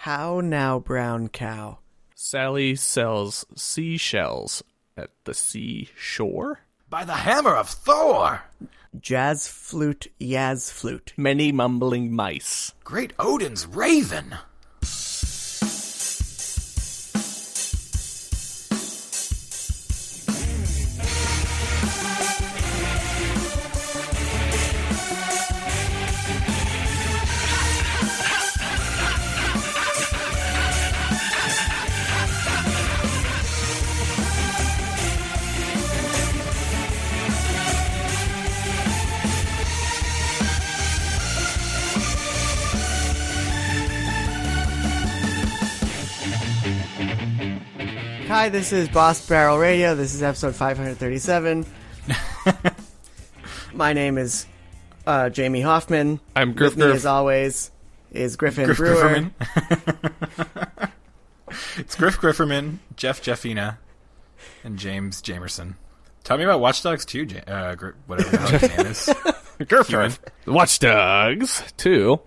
How now, brown cow? Sally sells seashells at the seashore. By the hammer of Thor! Jazz flute, yaz flute. Many mumbling mice. Great Odin's raven! Hi, this is Boss Barrel Radio. This is episode 537. My name is Jamie Hoffman. I'm Griff. With me, as always, is Griffin Brewer. It's Griff Grifferman, Jeff Jeffina, and James Jamerson. Tell me about Watchdogs 2, whatever the hell his name is. Griff. Watchdogs 2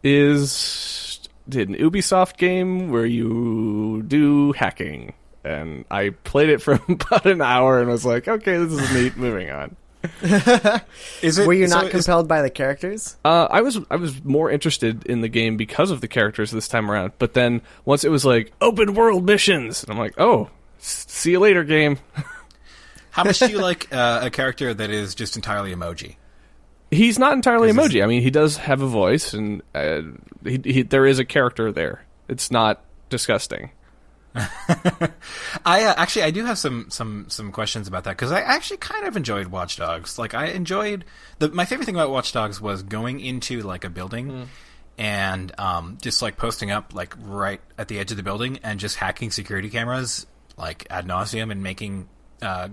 is an Ubisoft game where you do hacking. And I played it for about an hour and was like, okay, this is neat, moving on. Were you not compelled by the characters? I was more interested in the game because of the characters this time around. But then once it was like, open world missions, and I'm like, oh, see you later, game. How much do you like a character that is just entirely emoji? He's not entirely emoji. I mean, he does have a voice, and there is a character there. It's not disgusting. I do have some questions about that, because I actually kind of enjoyed Watch Dogs. Like, I enjoyed my favorite thing about Watch Dogs was going into like a building and just like posting up like right at the edge of the building and just hacking security cameras like ad nauseum and making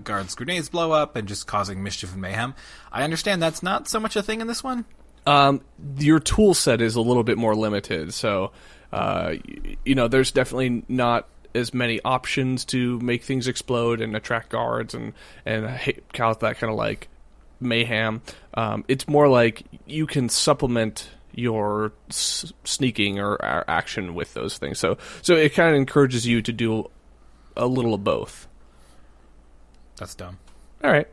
guards' grenades blow up and just causing mischief and mayhem. I understand that's not so much a thing in this one. Your tool set is a little bit more limited, so there's definitely not as many options to make things explode and attract guards and cause that kind of like mayhem. It's more like you can supplement your sneaking or action with those things. So it kind of encourages you to do a little of both. That's dumb. All right.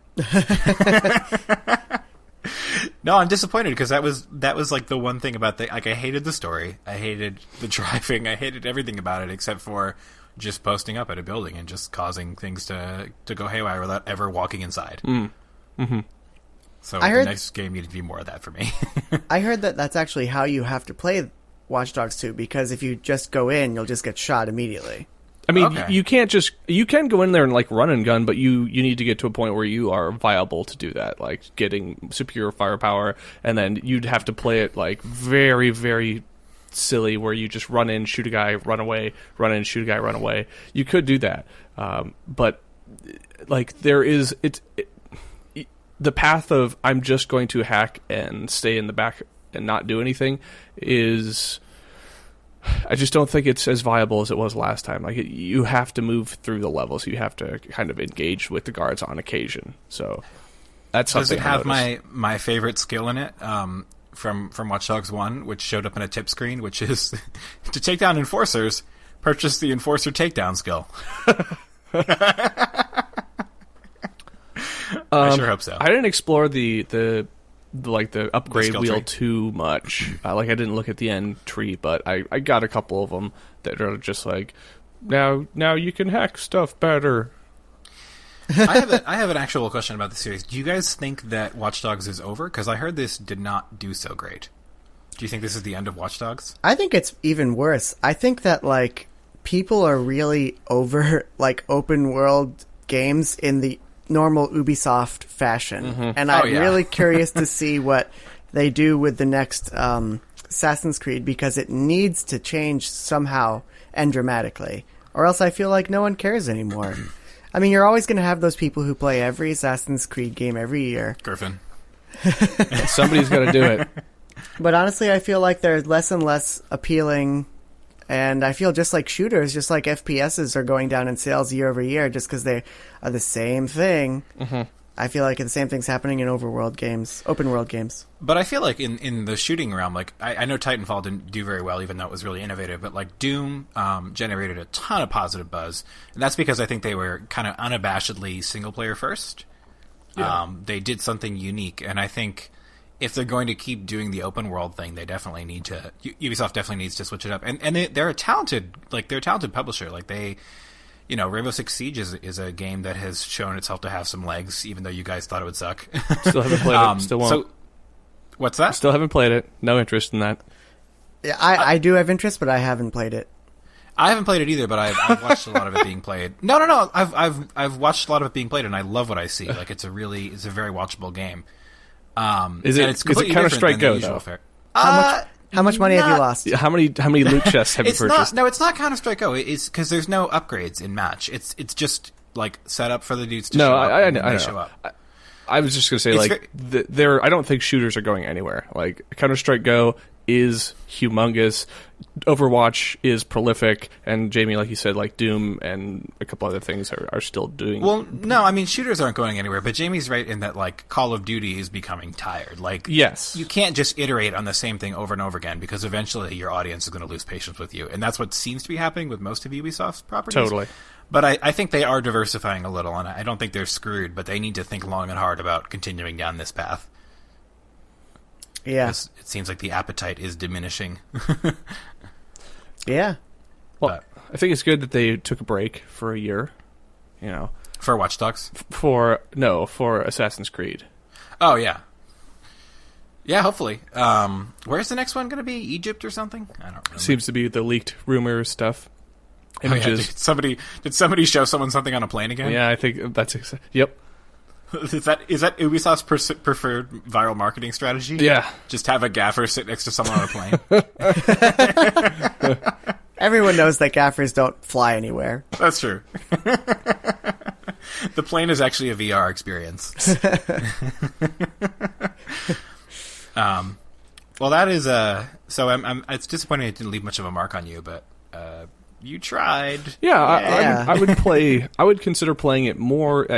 No, I'm disappointed because that was like the one thing about I hated the story, I hated the driving, I hated everything about it except for just posting up at a building and just causing things to go haywire without ever walking inside. Mm-hmm. So the next game needed to be more of that for me. I heard that that's actually how you have to play Watch Dogs 2, because if you just go in, you'll just get shot immediately. I mean, okay. You can go in there and like run and gun, but you need to get to a point where you are viable to do that, like getting superior firepower, and then you'd have to play it like very, very silly, where you just run in, shoot a guy, run away, run in, shoot a guy, run away. You could do that, but like there is the path of I'm just going to hack and stay in the back and not do anything is. I just don't think it's as viable as it was last time. Like you have to move through the levels. You have to kind of engage with the guards on occasion. So that's something. Does it have my favorite skill in it from Watch Dogs 1, which showed up in a tip screen, which is to take down enforcers, purchase the enforcer takedown skill. I sure hope so. I didn't explore the upgrade wheel tree too much. I didn't look at the end tree, but I got a couple of them that are just like, now you can hack stuff better. I have an actual question about the series. Do you guys think that Watch Dogs is over? Because I heard this did not do so great. Do you think this is the end of Watch Dogs? I think it's even worse. I think that like people are really over like open world games in the normal Ubisoft fashion, and I'm really curious to see what they do with the next Assassin's Creed, because it needs to change somehow and dramatically, or else I feel like no one cares anymore. I mean, you're always going to have those people who play every Assassin's Creed game every year. Griffin. Somebody's got to do it. But honestly, I feel like they're less and less appealing. And I feel just like shooters, just like FPSs are going down in sales year over year just because they are the same thing. I feel like the same thing's happening in open world games. But I feel like in the shooting realm, like I know Titanfall didn't do very well, even though it was really innovative. But like Doom generated a ton of positive buzz, and that's because I think they were kind of unabashedly single player first. Yeah. They did something unique, and I think if they're going to keep doing the open world thing, they definitely need to. Ubisoft definitely needs to switch it up, and they're a talented publisher. Like Rainbow Six Siege is a game that has shown itself to have some legs, even though you guys thought it would suck. Still haven't played it. Still won't. So, what's that? Still haven't played it. No interest in that. Yeah, I do have interest, but I haven't played it. I haven't played it either, but I've watched a lot of it being played. No. I've watched a lot of it being played, and I love what I see. Like it's a very watchable game. Is it Counter-Strike Go though? How much money have you lost? How many loot chests have you purchased? It's not Counter-Strike Go. It's because there's no upgrades in match. It's just like set up for the dudes to show up. I know. Show up. I was just gonna say I don't think shooters are going anywhere. Like Counter-Strike Go is humongous. Overwatch is prolific, and Jamie, like you said, like Doom and a couple other things are still doing. Well, no, I mean shooters aren't going anywhere, but Jamie's right in that like Call of Duty is becoming tired. Like, yes, you can't just iterate on the same thing over and over again because eventually your audience is going to lose patience with you, and that's what seems to be happening with most of Ubisoft's properties. Totally. But I think they are diversifying a little, and I don't think they're screwed, but they need to think long and hard about continuing down this path. Yeah. It seems like the appetite is diminishing. Yeah. Well, I think it's good that they took a break for a year, For Watchdogs? For Assassin's Creed. Oh, yeah. Yeah, hopefully. Where's the next one going to be? Egypt or something? I don't remember. Seems to be the leaked rumor stuff. Images. Oh, yeah. Did somebody show someone something on a plane again? Yeah, I think that's yep. Is that Ubisoft's preferred viral marketing strategy? Yeah. Just have a gaffer sit next to someone on a plane? Everyone knows that gaffers don't fly anywhere. That's true. The plane is actually a VR experience. Well, that is so it's disappointing it didn't leave much of a mark on you, but you tried. Yeah, I would consider playing it more.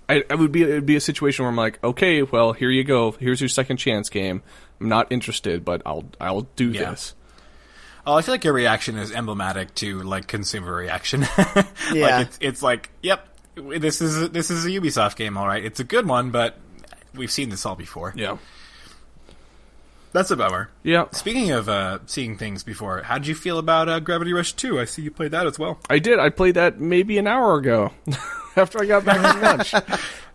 It would be a situation where I'm like, okay, well, here you go. Here's your second chance game. I'm not interested, but I'll do this. Oh, I feel like your reaction is emblematic to like consumer reaction. Yeah, like it's like, yep, this is a Ubisoft game, all right. It's a good one, but we've seen this all before. Yeah, that's a bummer. Yeah. Speaking of seeing things before, how did you feel about Gravity Rush 2? I see you played that as well. I did. I played that maybe an hour ago. After I got back from lunch.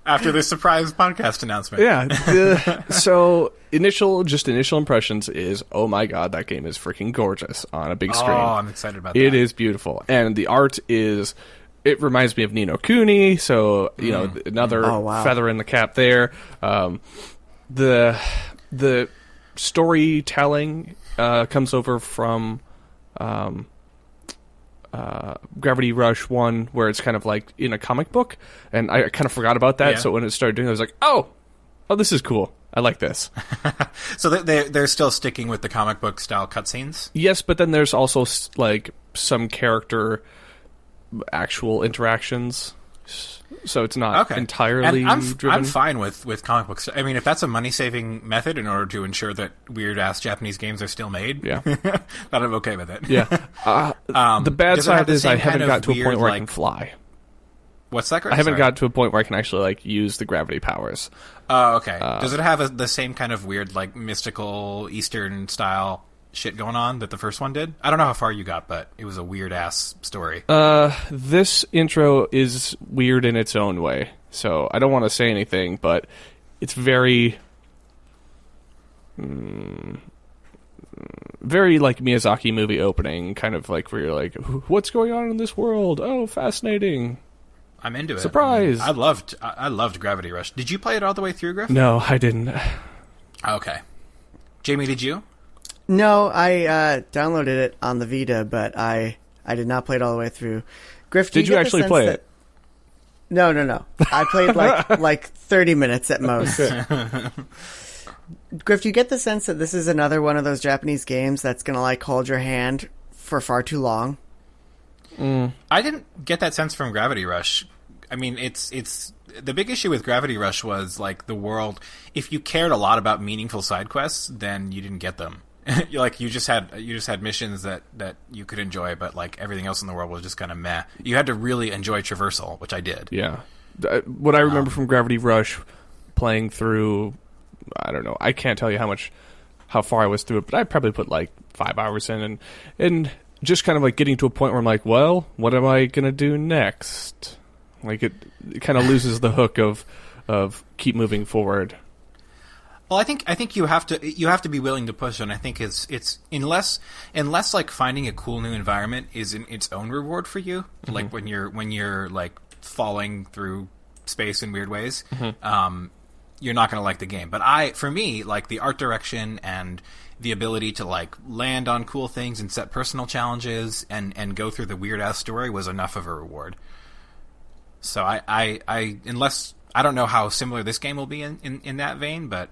After this surprise podcast announcement. Yeah. So initial impressions is, oh my god, that game is freaking gorgeous on a big screen. Oh, I'm excited about that. It is beautiful. And the art it reminds me of Ni no Kuni, so, another feather in the cap there. The storytelling comes over from Gravity Rush 1, where it's kind of like in a comic book, and I kind of forgot about that. Yeah. So when it started doing it, I was like, oh, this is cool. I like this. So they're still sticking with the comic book style cutscenes? Yes, but then there's also like some character actual interactions. So it's not entirely driven. I'm fine with comic books. I mean, if that's a money-saving method in order to ensure that weird-ass Japanese games are still made, then I'm okay with it. Yeah. The bad side is I haven't got to a point where I can fly. What's that? I haven't got to a point where I can actually use the gravity powers. Oh, okay. Does it have the same kind of weird, mystical Eastern-style shit going on that the first one did? I don't know how far you got, but it was a weird-ass story. This intro is weird in its own way, so I don't want to say anything, but it's very... very Miyazaki movie opening, kind of where you're like, what's going on in this world? Oh, fascinating. I'm into it. Surprise! I loved Gravity Rush. Did you play it all the way through, Griff? No, I didn't. Okay. Jamie, did you? No, I downloaded it on the Vita, but I did not play it all the way through. Griff, did you actually play it? No. I played like 30 minutes at most. Griff, do you get the sense that this is another one of those Japanese games that's going to hold your hand for far too long? I didn't get that sense from Gravity Rush. I mean, it's the big issue with Gravity Rush was like the world. If you cared a lot about meaningful side quests, then you didn't get them. Like you just had missions that you could enjoy, but like everything else in the world was just kind of meh. You had to really enjoy traversal, which I did. Yeah, what I remember from Gravity Rush, playing through, I don't know, I can't tell you how far I was through it, but I probably put like 5 hours in, and just kind of like getting to a point where I'm like, well, what am I gonna do next? Like it kind of loses the hook of keep moving forward. Well, I think you have to be willing to push, and I think it's unless like finding a cool new environment is in its own reward for you, like when you're like falling through space in weird ways, you're not going to like the game. But for me, like the art direction and the ability to like land on cool things and set personal challenges and go through the weird ass story was enough of a reward. So unless I don't know how similar this game will be in that vein, but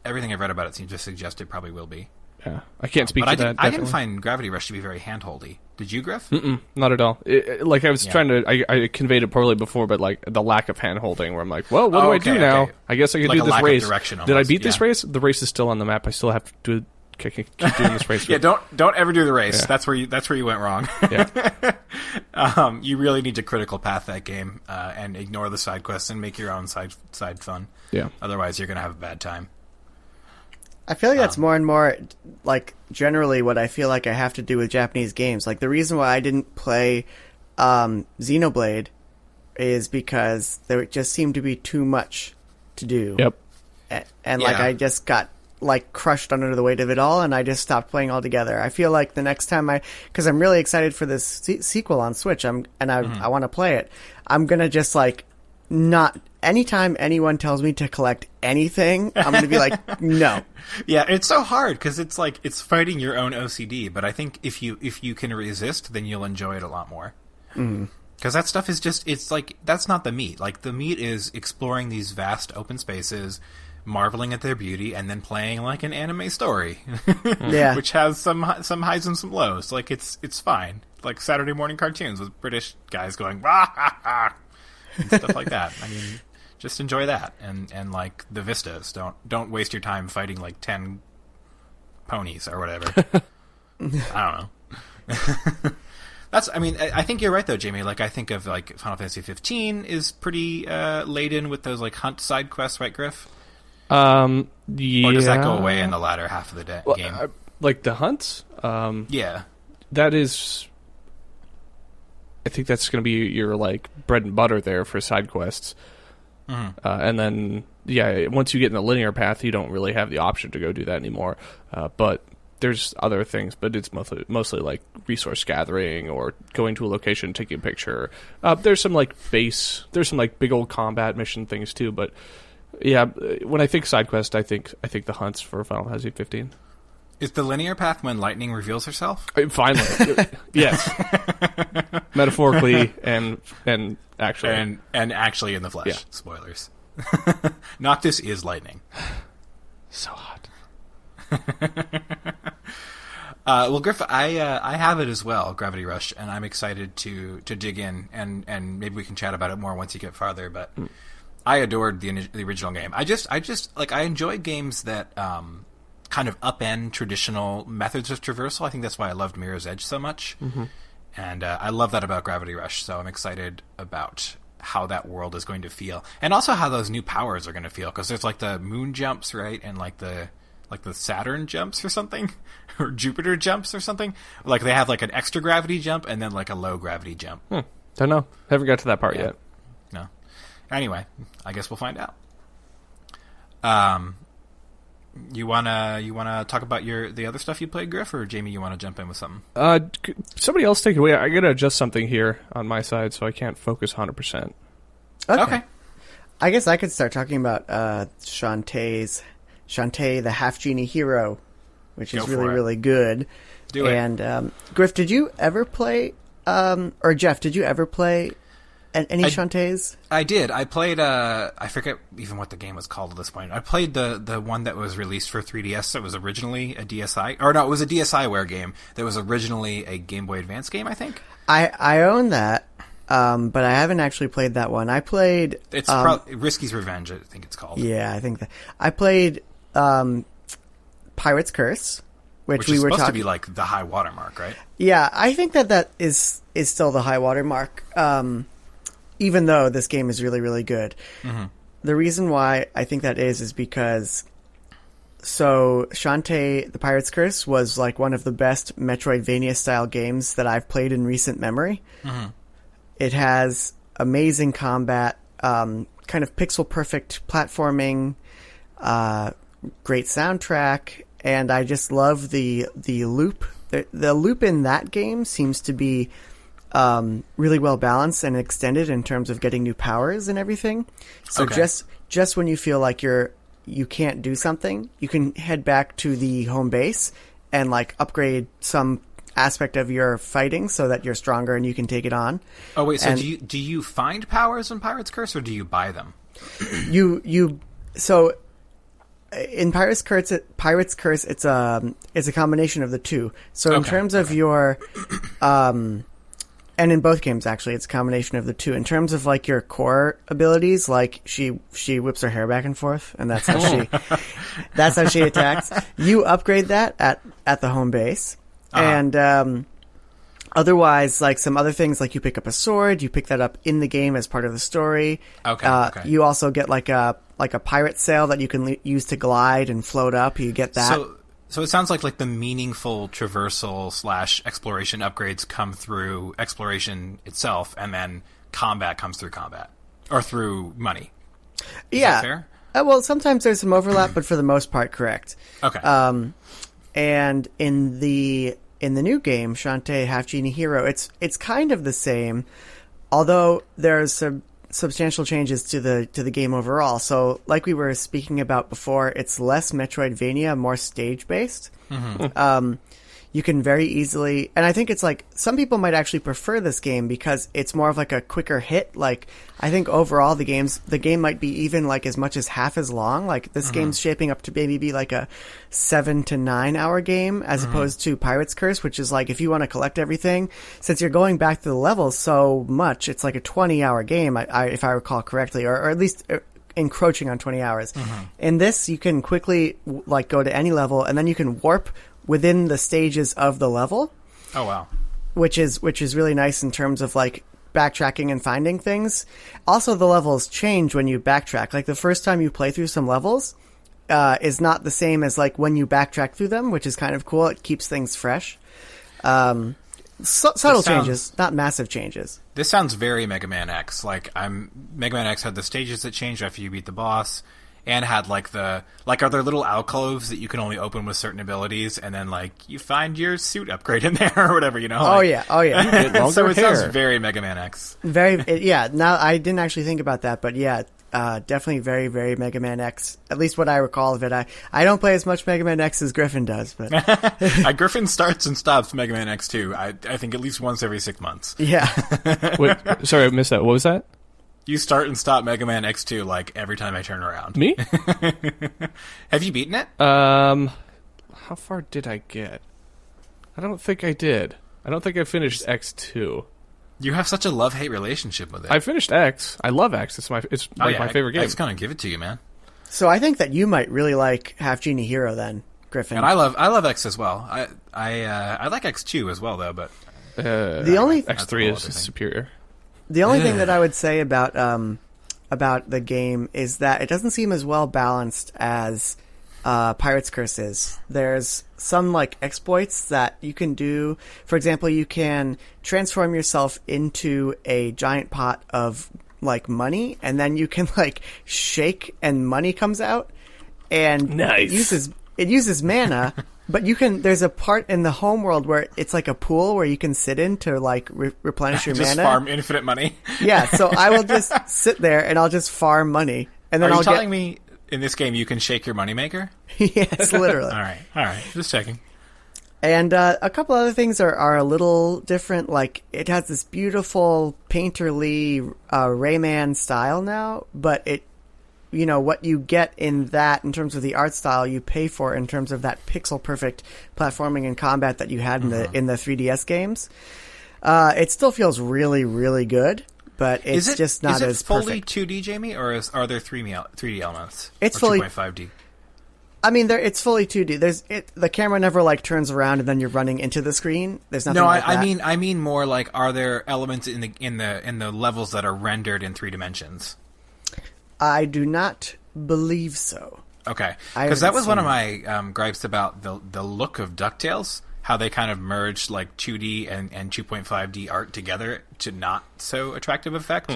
everything I've read about it seems to suggest it probably will be. Yeah, I can't speak to that. I didn't find Gravity Rush to be very handholdy. Did you, Griff? Not at all. Like I was trying to, I conveyed it poorly before, but like the lack of handholding, where I'm like, well, what do I do now? Okay. I guess I could like do this race. Did I beat this race? The race is still on the map. I still have to keep doing this race. Yeah, don't ever do the race. Yeah. That's where you went wrong. Yeah. You really need to critical path that game and ignore the side quests and make your own side fun. Yeah. Otherwise, you're gonna have a bad time. I feel like that's more and more, like, generally what I feel like I have to do with Japanese games. Like, the reason why I didn't play Xenoblade is because there just seemed to be too much to do. Yep. And like, I just got, like, crushed under the weight of it all, and I just stopped playing altogether. I feel like the next time because I'm really excited for this sequel on Switch, I want to play it, I'm going to just, like, not... Anytime anyone tells me to collect anything, I'm going to be like, no. Yeah, it's so hard because it's like it's fighting your own OCD. But I think if you can resist, then you'll enjoy it a lot more. Because that stuff is it's like that's not the meat. Like the meat is exploring these vast open spaces, marveling at their beauty, and then playing like an anime story, which has some highs and some lows. Like it's fine, like Saturday morning cartoons with British guys going "Rah, ha, ha," and stuff like that. I mean. Just enjoy that, and like the vistas. Don't waste your time fighting like 10 ponies or whatever. I don't know. I think you're right though, Jamie. Like I think of like Final Fantasy 15 is pretty laden with those like hunt side quests, right, Griff? Yeah. Or does that go away in the latter half of the game? Like the hunts? Yeah. That is. I think that's going to be your like bread and butter there for side quests. And then, once you get in the linear path, you don't really have the option to go do that anymore. But there's other things, but it's mostly like resource gathering or going to a location, taking a picture. There's some like big old combat mission things too. But yeah, when I think side quest, I think the hunts for Final Fantasy 15. Is the linear path when Lightning reveals herself? Finally, yes. Metaphorically and actually, and actually in the flesh. Yeah. Spoilers. Noctis is Lightning. So hot. Well, Griff, I have it as well, Gravity Rush, and I'm excited to dig in and maybe we can chat about it more once you get farther. But I adored the original game. I just like I enjoy games that. Kind of upend traditional methods of traversal. I think that's why I loved Mirror's Edge so much. And I love that about Gravity Rush, so I'm excited about how that world is going to feel. And also how those new powers are going to feel, because there's like the moon jumps, right? And like the Saturn jumps or something? Or Jupiter jumps or something? Like they have like an extra gravity jump and then like a low gravity jump. Don't know. Haven't got to that part yet. No. Anyway, I guess we'll find out. You wanna talk about the other stuff you played, Griff, or Jamie? You want to jump in with something? Somebody else take it away. I gotta adjust something here on my side, so I can't focus 100%. Okay. I guess I could start talking about Shantae, the Half Genie Hero, which is really good. Do it. And Griff, did you ever play? Or Jeff, did you ever play? Any Shantaes? I did. I played, I forget even what the game was called at this point. I played the one that was released for 3DS that was originally a DSi. Or no, it was a DSiWare game that was originally a Game Boy Advance game, I think. I own that. but I haven't actually played that one. I played... It's Risky's Revenge, I think it's called. Yeah, I think that. I played Pirate's Curse, which we is were supposed to talking... be like the high watermark, right? Yeah, I think that is still the high watermark, even though this game is really, really good. Mm-hmm. The reason why I think that is because... So, Shantae, The Pirate's Curse was like one of the best Metroidvania-style games that I've played in recent memory. Mm-hmm. It has amazing combat, kind of pixel-perfect platforming, great soundtrack, and I just love the loop. The loop in that game seems to be really well balanced and extended in terms of getting new powers and everything. So just when you feel like you can't do something, you can head back to the home base and like upgrade some aspect of your fighting so that you're stronger and you can take it on. Oh wait, so do you find powers in Pirate's Curse or do you buy them? So in Pirate's Curse, it's a combination of the two. So in terms of your and in both games, actually, it's a combination of the two. In terms of like your core abilities, like she whips her hair back and forth, and that's how she attacks. You upgrade that at the home base, and otherwise, like some other things, like you pick up a sword, you pick that up in the game as part of the story. Okay. You also get like a pirate sail that you can use to glide and float up. You get that. So it sounds like the meaningful traversal / exploration upgrades come through exploration itself, and then combat comes through combat. Or through money. Is that fair? Well, sometimes there's some overlap, but for the most part, correct. Okay. And in the new game, Shantae Half Genie Hero, it's kind of the same, although there's some substantial changes to the game overall. So, like we were speaking about before, it's less Metroidvania, more stage-based. Mm-hmm. You can very easily... And I think it's like... Some people might actually prefer this game because it's more of like a quicker hit. Like, I think overall the game might be even like as much as half as long. Like, this game's shaping up to maybe be like a 7 to 9 hour game as opposed to Pirate's Curse, which is like if you want to collect everything, since you're going back to the levels so much, it's like a 20-hour game, if I recall correctly, or at least... encroaching on 20 hours. In this, you can quickly like go to any level, and then you can warp within the stages of the level. Oh wow. Which is really nice in terms of like backtracking and finding things. Also, the levels change when you backtrack. Like the first time you play through some levels is not the same as like when you backtrack through them, which is kind of cool. It keeps things fresh. Subtle changes, not massive changes. This sounds very Mega Man X. Like Mega Man X had the stages that changed after you beat the boss, and had like are there little alcoves that you can only open with certain abilities, and then like you find your suit upgrade in there or whatever, you know? Oh yeah. So it sounds very Mega Man X. Now I didn't actually think about that, but yeah. Definitely very, very Mega Man X. At least what I recall of it. I don't play as much Mega Man X as Griffin does, but Griffin starts and stops Mega Man X2. I think at least once every 6 months. Yeah. Wait, sorry, I missed that. What was that? You start and stop Mega Man X2 like every time I turn around. Me? Have you beaten it? How far did I get? I don't think I did. I don't think I finished X2. You have such a love-hate relationship with it. I finished X. I love X. It's my favorite game. I was going to give it to you, man. So I think that you might really like Half Genie Hero then, Griffin. And I love X as well. I like X2 as well though, but X3 is superior. The only thing that I would say about the game is that it doesn't seem as well balanced as Pirate's Curse is. There's some like exploits that you can do. For example, you can transform yourself into a giant pot of like money, and then you can like shake and money comes out, and nice. it uses mana. But there's a part in the home world where it's like a pool where you can sit in to like replenish your just mana. Farm infinite money. Yeah, so I will just sit there and I'll just farm money, and then Are you telling me in this game you can shake your moneymaker? Yes, literally. All right, just checking. And a couple other things are a little different. Like, it has this beautiful painterly Rayman style now, but what you get in that, in terms of the art style, you pay for in terms of that pixel perfect platforming and combat that you had in the 3DS games. It still feels really, really good, but it's just not as fully perfect. 2D, Jamie, or are there 3D elements? It's or fully 2.5D. I mean, it's fully 2D. The camera never like turns around and then you're running into the screen. There's nothing. No, like that. I mean more like, are there elements in the levels that are rendered in 3 dimensions? I do not believe so. Okay, because that was one of my gripes about the look of DuckTales. How they kind of merged like 2D and 2.5D art together to not so attractive effect.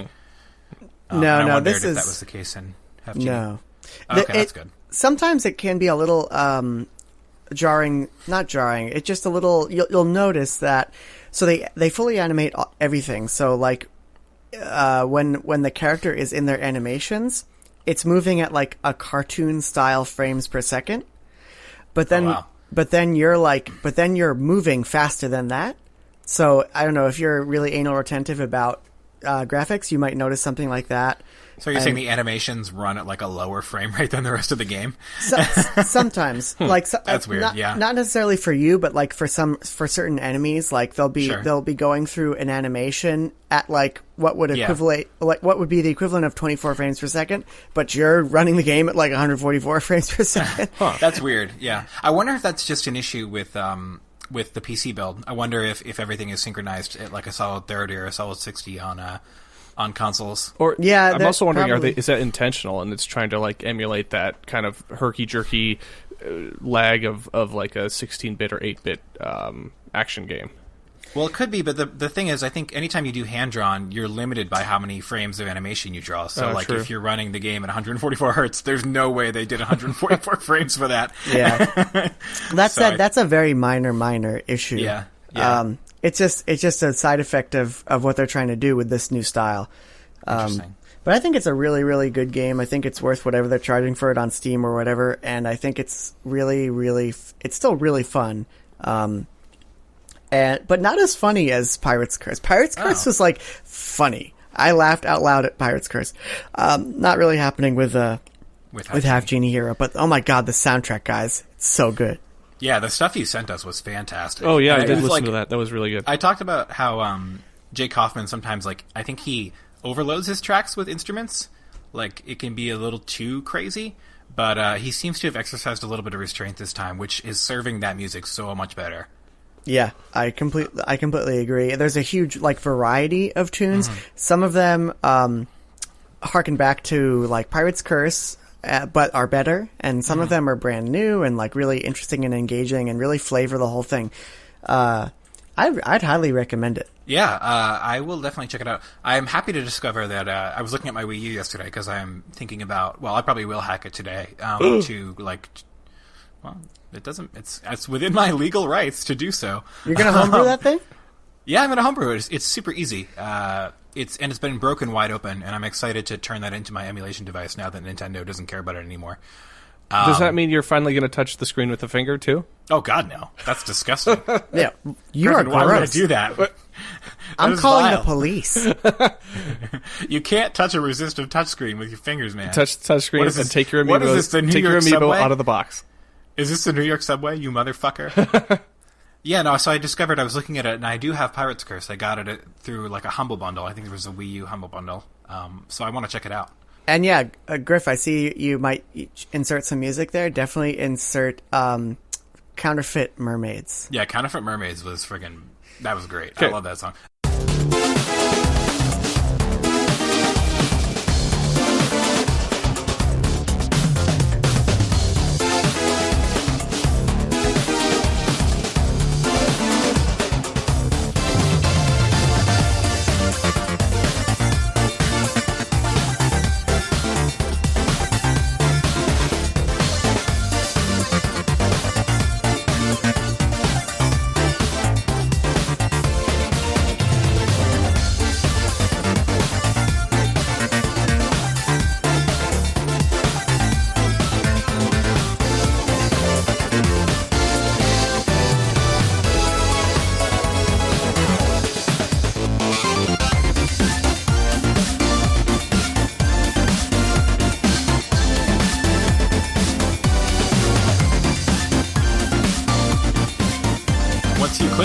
No, this is... if that was the case in FG. No. Okay, that's good. Sometimes it can be a little jarring. Not jarring. It's just a little. You'll notice that. So they fully animate everything. So like when the character is in their animations, it's moving at like a cartoon style frames per second. But then, but then you're moving faster than that. So I don't know if you're really anal retentive about graphics, you might notice something like that. So you're saying the animations run at like a lower frame rate than the rest of the game? Sometimes, like that's weird. Not necessarily for you, but like for certain enemies, like they'll be going through an animation at like what would be the equivalent of 24 frames per second, but you're running the game at like 144 frames per second. That's weird. Yeah, I wonder if that's just an issue with the PC build. I wonder if everything is synchronized at like a solid 30 or a solid 60 on consoles. Or I'm also wondering, is that intentional and it's trying to like emulate that kind of herky-jerky lag of like a 16-bit or 8-bit action game? Well, it could be, but the thing is, I think anytime you do hand-drawn, you're limited by how many frames of animation you draw. So, true. If you're running the game at 144 hertz, there's no way they did 144 frames for that. Yeah. That's a very minor issue. Yeah. It's just a side effect of what they're trying to do with this new style. Interesting. But I think it's a really, really good game. I think it's worth whatever they're charging for it on Steam or whatever. And I think it's really, really, it's still really fun. But not as funny as Pirate's Curse. Pirate's Curse was like funny. I laughed out loud at Pirate's Curse. Not really happening with Half Genie Hero, but oh my god, the soundtrack, guys, it's so good. Yeah, the stuff you sent us was fantastic. Oh yeah, I did listen to that. That was really good. I talked about how Jake Kaufman sometimes, like, I think he overloads his tracks with instruments. Like, it can be a little too crazy, but he seems to have exercised a little bit of restraint this time, which is serving that music so much better. Yeah, I completely agree. There's a huge like variety of tunes. Mm-hmm. Some of them harken back to like Pirate's Curse, but are better, and some of them are brand new and like really interesting and engaging and really flavor the whole thing. I'd highly recommend it. Yeah, I will definitely check it out. I'm happy to discover that I was looking at my Wii U yesterday because I'm thinking about, well, I probably will hack it today to like, well, it doesn't. It's within my legal rights to do so. You're gonna homebrew that thing? Yeah, I'm gonna homebrew it. It's super easy. It's been broken wide open, and I'm excited to turn that into my emulation device now that Nintendo doesn't care about it anymore. Does that mean you're finally going to touch the screen with a finger too? Oh God, no! That's disgusting. Yeah, you Griffin, are why would I gross. do that? I'm calling the police. You can't touch a resistive touchscreen with your fingers, man. Touch screen and take your amiibo. What is this, the New York subway? Out of the box. Is this the New York subway, you motherfucker? Yeah, no, so I discovered, I was looking at it, and I do have Pirate's Curse. I got it through like a Humble Bundle. I think there was a Wii U Humble Bundle. So I want to check it out. And yeah, Griff, I see you might insert some music there. Definitely insert Counterfeit Mermaids. Yeah, Counterfeit Mermaids was that was great. Okay. I love that song.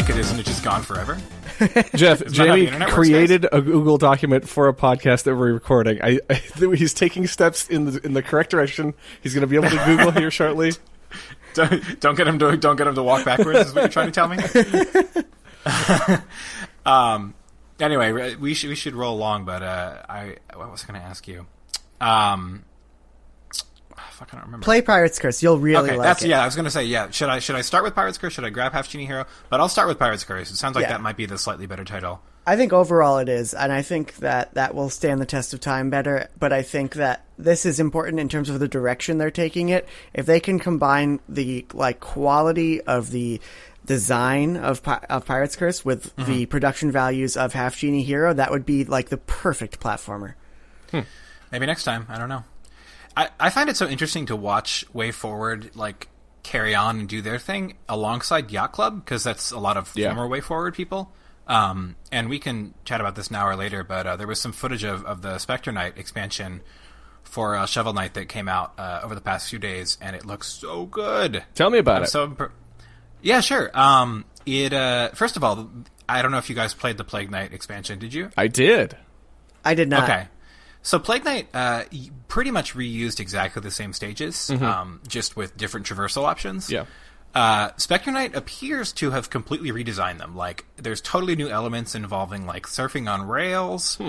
click it, isn't it just gone forever? Jeff, Jamie created works, a Google document for a podcast that we're recording. He's taking steps in the correct direction. He's going to be able to Google here shortly. Don't get him to walk backwards. Is what you're trying to tell me? Anyway, we should roll along. But what was I going to ask you? I can't remember. Play Pirate's Curse. You'll really like it. Yeah, I was going to say, yeah. Should I start with Pirate's Curse? Should I grab Half Genie Hero? But I'll start with Pirate's Curse. It sounds like that might be the slightly better title. I think overall it is, and I think that will stand the test of time better, but I think that this is important in terms of the direction they're taking it. If they can combine the quality of the design of Pirate's Curse with the production values of Half Genie Hero, that would be like the perfect platformer. Maybe next time. I don't know. I find it so interesting to watch Way Forward carry on and do their thing alongside Yacht Club, because that's a lot of former Way Forward people. And we can chat about this now or later, but there was some footage of the Spectre Knight expansion for Shovel Knight that came out over the past few days, and it looks so good. Tell me about it. Yeah, sure. First of all, I don't know if you guys played the Plague Knight expansion. Did you? I did. I did not. Okay. So Plague Knight pretty much reused exactly the same stages, just with different traversal options. Yeah. Spectre Knight appears to have completely redesigned them. There's totally new elements involving surfing on rails,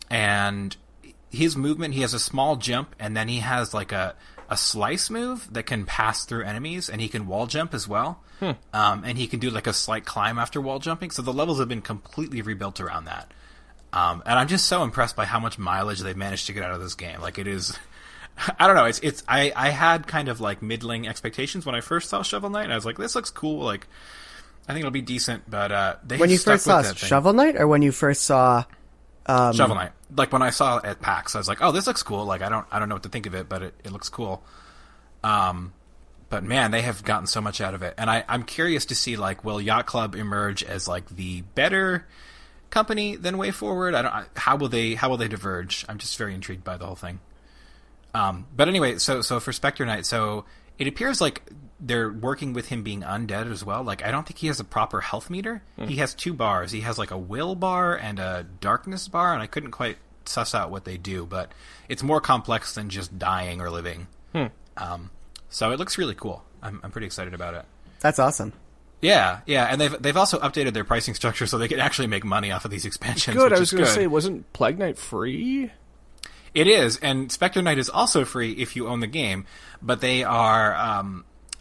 and his movement. He has a small jump, and then he has a slice move that can pass through enemies, and he can wall jump as well. And he can do a slight climb after wall jumping. So the levels have been completely rebuilt around that. And I'm just so impressed by how much mileage they've managed to get out of this game. It is, I don't know. I had kind of middling expectations when I first saw Shovel Knight. And I was like, this looks cool. I think it'll be decent. But when you first saw Shovel Knight, or when you first saw Shovel Knight, when I saw it at PAX, I was like, oh, this looks cool. I don't know what to think of it, but it looks cool. But man, they have gotten so much out of it, and I'm curious to see will Yacht Club emerge as the better company than Way Forward? How will they diverge? I'm just very intrigued by the whole thing. But anyway, so for Spectre Knight, so it appears they're working with him being undead as well. I don't think he has a proper health meter. He has 2 bars. He has a will bar and a darkness bar, and I couldn't quite suss out what they do, but it's more complex than just dying or living. So it looks really cool. I'm pretty excited about it. That's awesome. Yeah, and they've also updated their pricing structure so they can actually make money off of these expansions. Good. I was going to say, wasn't Plague Knight free? It is, and Spectre Knight is also free if you own the game, but they are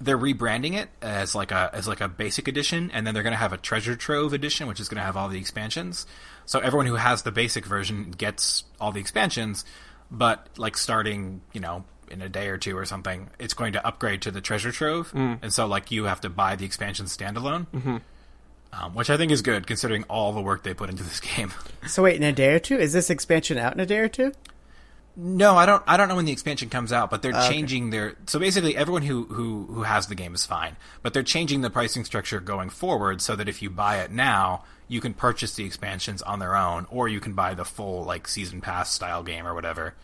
they're rebranding it as a basic edition, and then they're going to have a treasure trove edition, which is going to have all the expansions. So everyone who has the basic version gets all the expansions, but starting in a day or two or something, it's going to upgrade to the treasure trove, and so you have to buy the expansion standalone, which I think is good considering all the work they put into this game. So wait, in a day or two? Is this expansion out in a day or two? No, I don't know when the expansion comes out, but they're changing their. So basically, everyone who has the game is fine, but they're changing the pricing structure going forward so that if you buy it now, you can purchase the expansions on their own, or you can buy the full season pass style game or whatever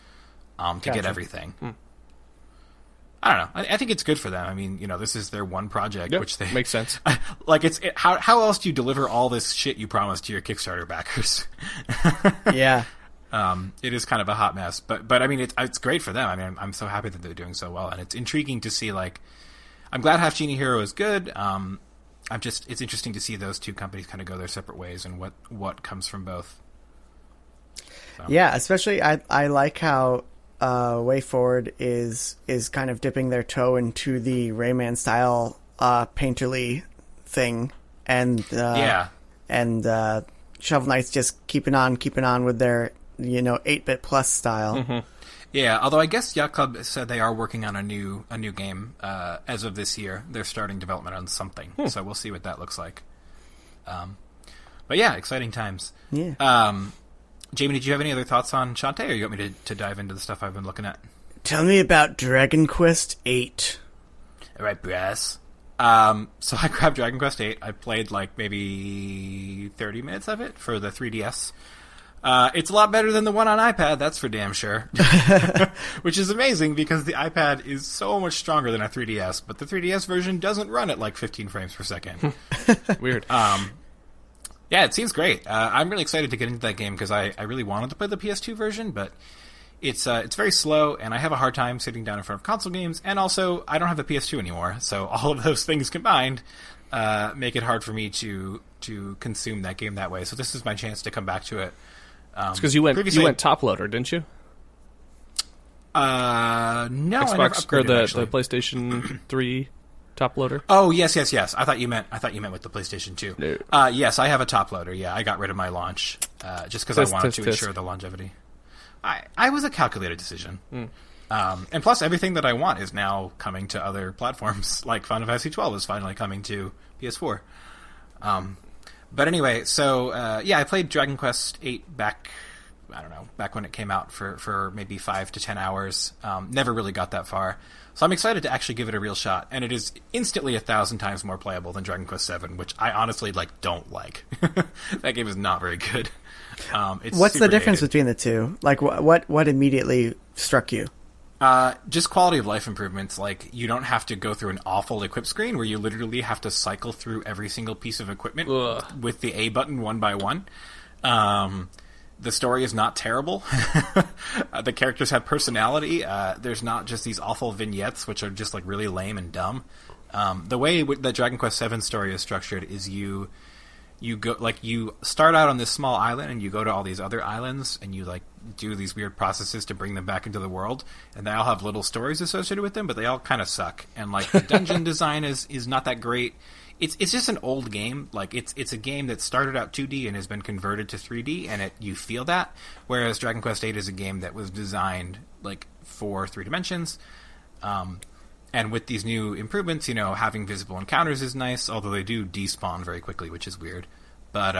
to get everything. I don't know. I think it's good for them. I mean, this is their one project, which they makes sense. How else do you deliver all this shit you promised to your Kickstarter backers? Yeah. It is kind of a hot mess, but I mean, it's great for them. I mean, I'm so happy that they're doing so well, and it's intriguing to see. I'm glad Half Genie Hero is good. It's interesting to see those two companies kind of go their separate ways and what comes from both. So. Yeah, especially I like how Way Forward is kind of dipping their toe into the Rayman style painterly thing, and Shovel Knight's just keeping on with their 8-bit plus style. Yeah, although I guess Yacht Club said they are working on a new game as of this year. They're starting development on something, so we'll see what that looks like. But yeah, exciting times. Yeah. Jamie, did you have any other thoughts on Shantae, or you want me to dive into the stuff I've been looking at? Tell me about Dragon Quest VIII. All right, brass. So I grabbed Dragon Quest VIII. I played maybe 30 minutes of it for the 3DS. It's a lot better than the one on iPad, that's for damn sure. Which is amazing because the iPad is so much stronger than a 3DS, but the 3DS version doesn't run at like 15 frames per second. Weird. Yeah, it seems great. I'm really excited to get into that game because I really wanted to play the PS2 version, but it's very slow, and I have a hard time sitting down in front of console games, and also I don't have a PS2 anymore, so all of those things combined make it hard for me to consume that game that way. So this is my chance to come back to it. It's because you went top loader, didn't you? No, Xbox, I never upgraded, the PlayStation 3 top loader. Oh, yes. I thought you meant with the PlayStation 2. No. Yes, I have a top loader. Yeah, I got rid of my launch just because I wanted to ensure the longevity. I was a calculated decision. And plus, everything that I want is now coming to other platforms. Like Final Fantasy 12 is finally coming to PS4. But anyway, so I played Dragon Quest VIII back when it came out for maybe 5 to 10 hours. Never really got that far. So I'm excited to actually give it a real shot. And it is instantly 1,000 times more playable than Dragon Quest VII, which I honestly don't like. That game is not very good. What's the difference between the two? Like, what immediately struck you? Just quality of life improvements. Like, you don't have to go through an awful equip screen where you literally have to cycle through every single piece of equipment with the A button one by one. The story is not terrible. The characters have personality. There's not just these awful vignettes, which are just like really lame and dumb. The way the Dragon Quest VII story is structured is you go, like, you start out on this small island and you go to all these other islands and you like do these weird processes to bring them back into the world, and they all have little stories associated with them, but they all kind of suck. And like the dungeon design is not that great. It's just an old game. Like it's a game that started out 2D and has been converted to 3D, and you feel that. Whereas Dragon Quest VIII is a game that was designed like for 3 dimensions. And with these new improvements, having visible encounters is nice, although they do despawn very quickly, which is weird. But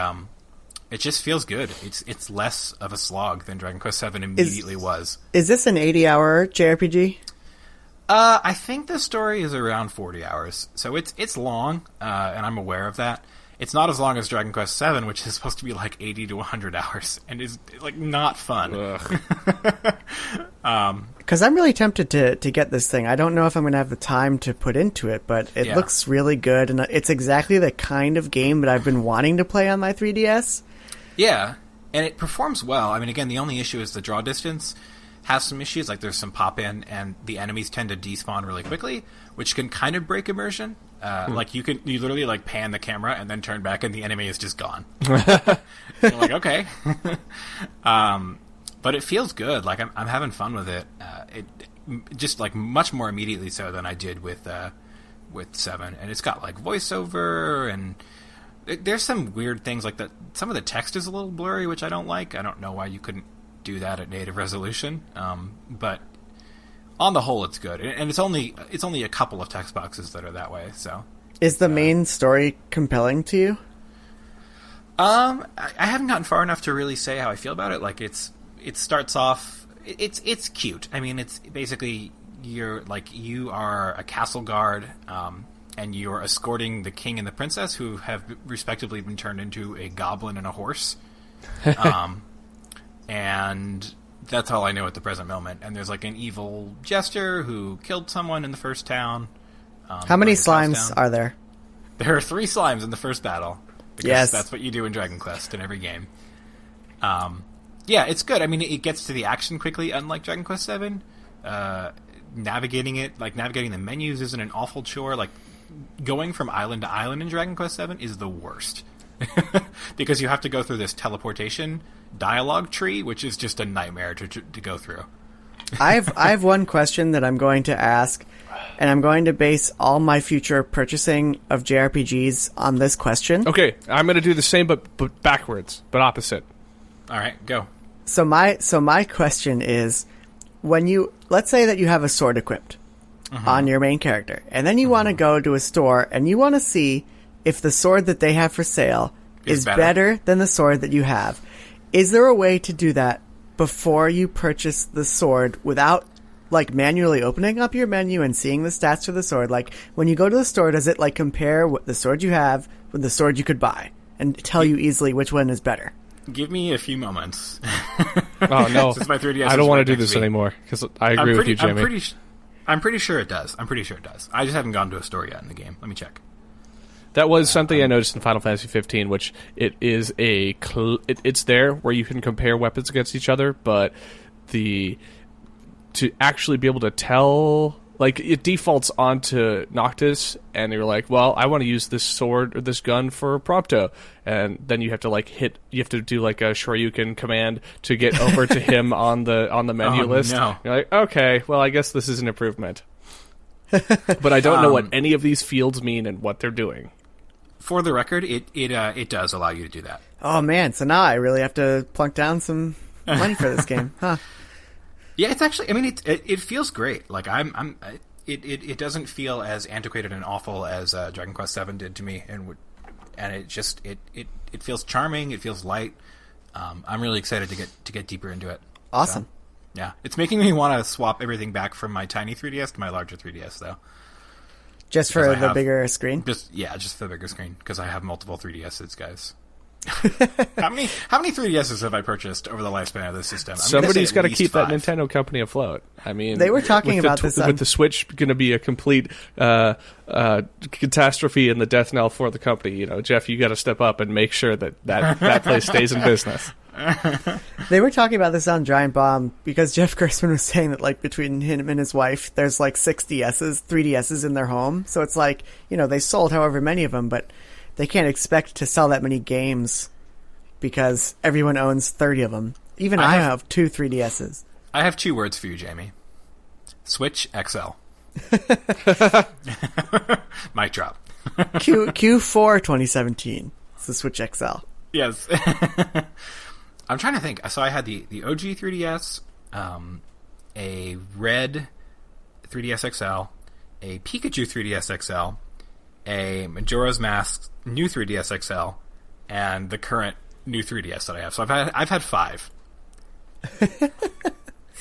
it just feels good. It's less of a slog than Dragon Quest VII immediately was. Is this an 80-hour JRPG? I think the story is around 40 hours, so it's long, and I'm aware of that. It's not as long as Dragon Quest VII, which is supposed to be like 80 to 100 hours, and is like not fun. Because I'm really tempted to get this thing. I don't know if I'm going to have the time to put into it, but it looks really good, and it's exactly the kind of game that I've been wanting to play on my 3DS. Yeah, and it performs well. I mean, again, the only issue is the draw distance has some issues. Like, there's some pop-in, and the enemies tend to despawn really quickly, which can kind of break immersion. Like, you literally, like, pan the camera and then turn back, and the enemy is just gone. You're like, okay. But it feels good. Like, I'm having fun with it. It just, like, much more immediately so than I did with 7. And it's got, like, voiceover, and there's some weird things, like some of the text is a little blurry, which I don't like. I don't know why you couldn't do that at native resolution. But on the whole, it's good. And it's only a couple of text boxes that are that way, so. Is the main story compelling to you? I haven't gotten far enough to really say how I feel about it. Like, it starts off, it's cute. I mean, it's basically you are a castle guard, and you're escorting the king and the princess, who have respectively been turned into a goblin and a horse. And that's all I know at the present moment. And there's like an evil jester who killed someone in the first town. How many slimes are there? There are 3 slimes in the first battle. Because yes, that's what you do in Dragon Quest in every game. Yeah, it's good. I mean, it gets to the action quickly, unlike Dragon Quest VII. Navigating the menus isn't an awful chore. Like, going from island to island in Dragon Quest VII is the worst. Because you have to go through this teleportation dialogue tree, which is just a nightmare to go through. I have one question that I'm going to ask, and I'm going to base all my future purchasing of JRPGs on this question. Okay, I'm going to do the same, but backwards, but opposite. All right, go. So my question is, let's say that you have a sword equipped on your main character, and then you want to go to a store and you want to see if the sword that they have for sale is better than the sword that you have. Is there a way to do that before you purchase the sword without, like, manually opening up your menu and seeing the stats for the sword? Like, when you go to the store, does it, like, compare what the sword you have with the sword you could buy and tell you easily which one is better? Give me a few moments. Oh no, Since my 3DS I don't want right to do this anymore because I agree with you, Jamie. I'm pretty sure it does. I just haven't gone to a store yet in the game. Let me check. That was something I noticed in Final Fantasy 15, which it is it's there where you can compare weapons against each other, but to actually be able to tell, like, it defaults onto Noctis, and you're like, well, I want to use this sword or this gun for Prompto, and then you have to you have to do like a Shoryuken command to get over to him on the menu list. No. You're like, okay, well, I guess this is an improvement. But I don't know what any of these fields mean and what they're doing. For the record, it does allow you to do that. Oh man, so now I really have to plunk down some money for this game, huh? Yeah, it's actually. I mean, it feels great. Like it doesn't feel as antiquated and awful as Dragon Quest VII did to me, and it feels charming. It feels light. I'm really excited to get deeper into it. Awesome. So, yeah, it's making me want to swap everything back from my tiny 3DS to my larger 3DS, though. Just for the bigger screen? Just for the bigger screen, because I have multiple 3DSs, guys. How many 3DSs have I purchased over the lifespan of this system? Somebody's got to keep that Nintendo company afloat. I mean, they were talking about this with the Switch going to be a complete catastrophe and the death knell for the company. You know, Jeff, you got to step up and make sure that place stays in business. They were talking about this on Giant Bomb because Jeff Gerstmann was saying that, like, between him and his wife, there's like 6 3DSs in their home. So it's like, you know, they sold however many of them, but they can't expect to sell that many games because everyone owns 30 of them. Even I have 2 3DSs. I have 2 words for you, Jamie. Switch XL. Mic drop. Q4 2017. It's the Switch XL. Yes. I'm trying to think. So I had the OG 3DS, a red 3DS XL, a Pikachu 3DS XL, a Majora's Mask new 3DS XL, and the current new 3DS that I have. So I've had 5.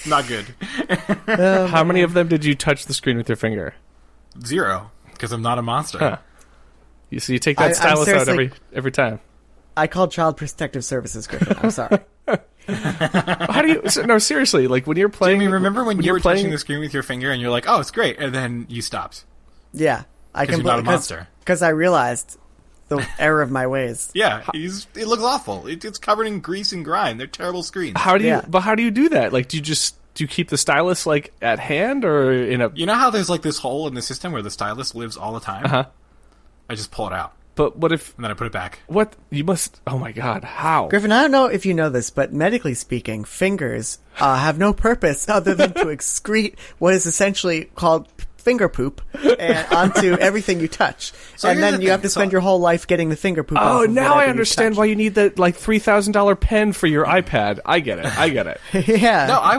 Not good. How many of them did you touch the screen with your finger? 0, because I'm not a monster. Huh. You take that stylus out every time. I called Child Protective Services, Griffin. I'm sorry. How do you? No, seriously. Like when you're playing. Jamie, remember when you were touching the screen with your finger and you're like, "Oh, it's great," and then you stopped. Yeah, I can. You're not a monster. Because I realized the error of my ways. Yeah, it looks awful. It's covered in grease and grime. They're terrible screens. But how do you do that? Like, do you keep the stylus like at hand or in a? You know how there's like this hole in the system where the stylus lives all the time? Uh-huh. I just pull it out. But what if... And then I put it back. What? You must... Oh my god, how? Griffin, I don't know if you know this, but medically speaking, fingers have no purpose other than to excrete what is essentially called finger poop onto everything you touch. So and then you have to spend your whole life getting the finger poop off of now I understand why you need that like $3,000 pen for your iPad. I get it. Yeah. No, I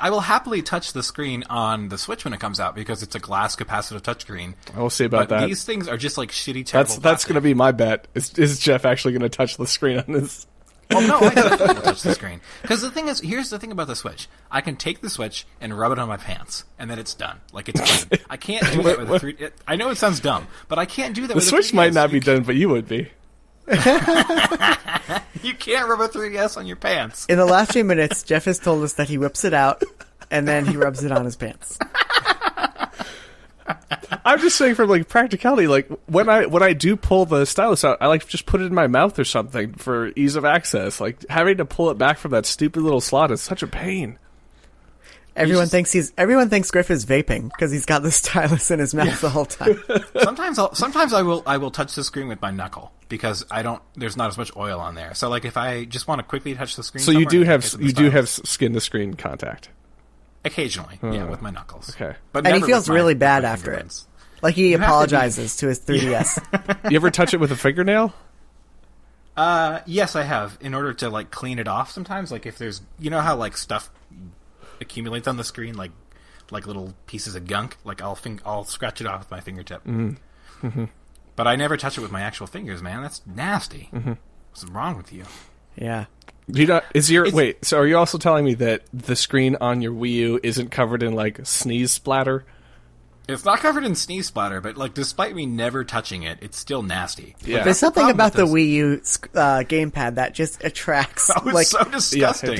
will happily touch the screen on the Switch when it comes out because it's a glass capacitive touchscreen. We'll see about that. These things are just like shitty, terrible. That's going to be my bet. Is Jeff actually going to touch the screen on this? Oh no, I definitely will touch the screen. Because the thing is, here's the thing about the Switch. I can take the Switch and rub it on my pants, and then it's done. Like, it's done. I can't do that with a 3... I know it sounds dumb, but I can't do that with a 3DS. The Switch might not be done, but you would be. You can't rub a 3DS on your pants. In the last few minutes, Jeff has told us that he whips it out, and then he rubs it on his pants. I'm just saying from like practicality, like when I do pull the stylus out, I like just put it in my mouth or something for ease of access. Like having to pull it back from that stupid little slot is such a pain. Everyone thinks Griff is vaping because he's got the stylus in his mouth the whole time. Sometimes I will touch the screen with my knuckle because there's not as much oil on there. So like if I just want to quickly touch the screen, so you do have skin to screen contact. Occasionally, yeah, with my knuckles. Okay, but and he feels really bad after it. Like he apologizes to his 3DS. You ever touch it with a fingernail? Yes, I have. In order to like clean it off, sometimes like if there's, you know how like stuff accumulates on the screen, like little pieces of gunk. Like I'll scratch it off with my fingertip. Mm-hmm. But I never touch it with my actual fingers, man. That's nasty. Mm-hmm. What's wrong with you? Yeah. Wait, so are you also telling me that the screen on your Wii U isn't covered in like sneeze splatter? It's not covered in sneeze splatter, but like, despite me never touching it, it's still nasty. Yeah. There's something about the Wii U gamepad that just attracts. That was so disgusting.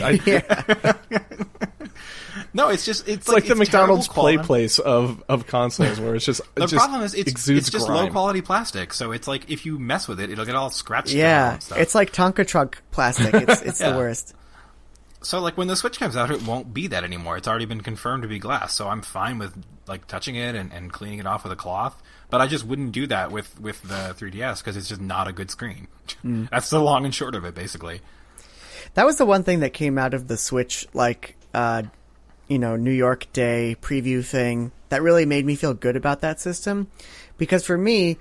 No, it's like the McDonald's play place of consoles, where it's just the problem is it's just low quality plastic. So it's like if you mess with it, it'll get all scratched. Yeah, and stuff. it's like Tonka truck plastic. It's the worst. So like when the Switch comes out, it won't be that anymore. It's already been confirmed to be glass. So I'm fine with like touching it and cleaning it off with a cloth. But I just wouldn't do that with the 3DS because it's just not a good screen. That's the long and short of it, basically. That was the one thing that came out of the Switch, like. New York Day preview thing that really made me feel good about that system, because for me,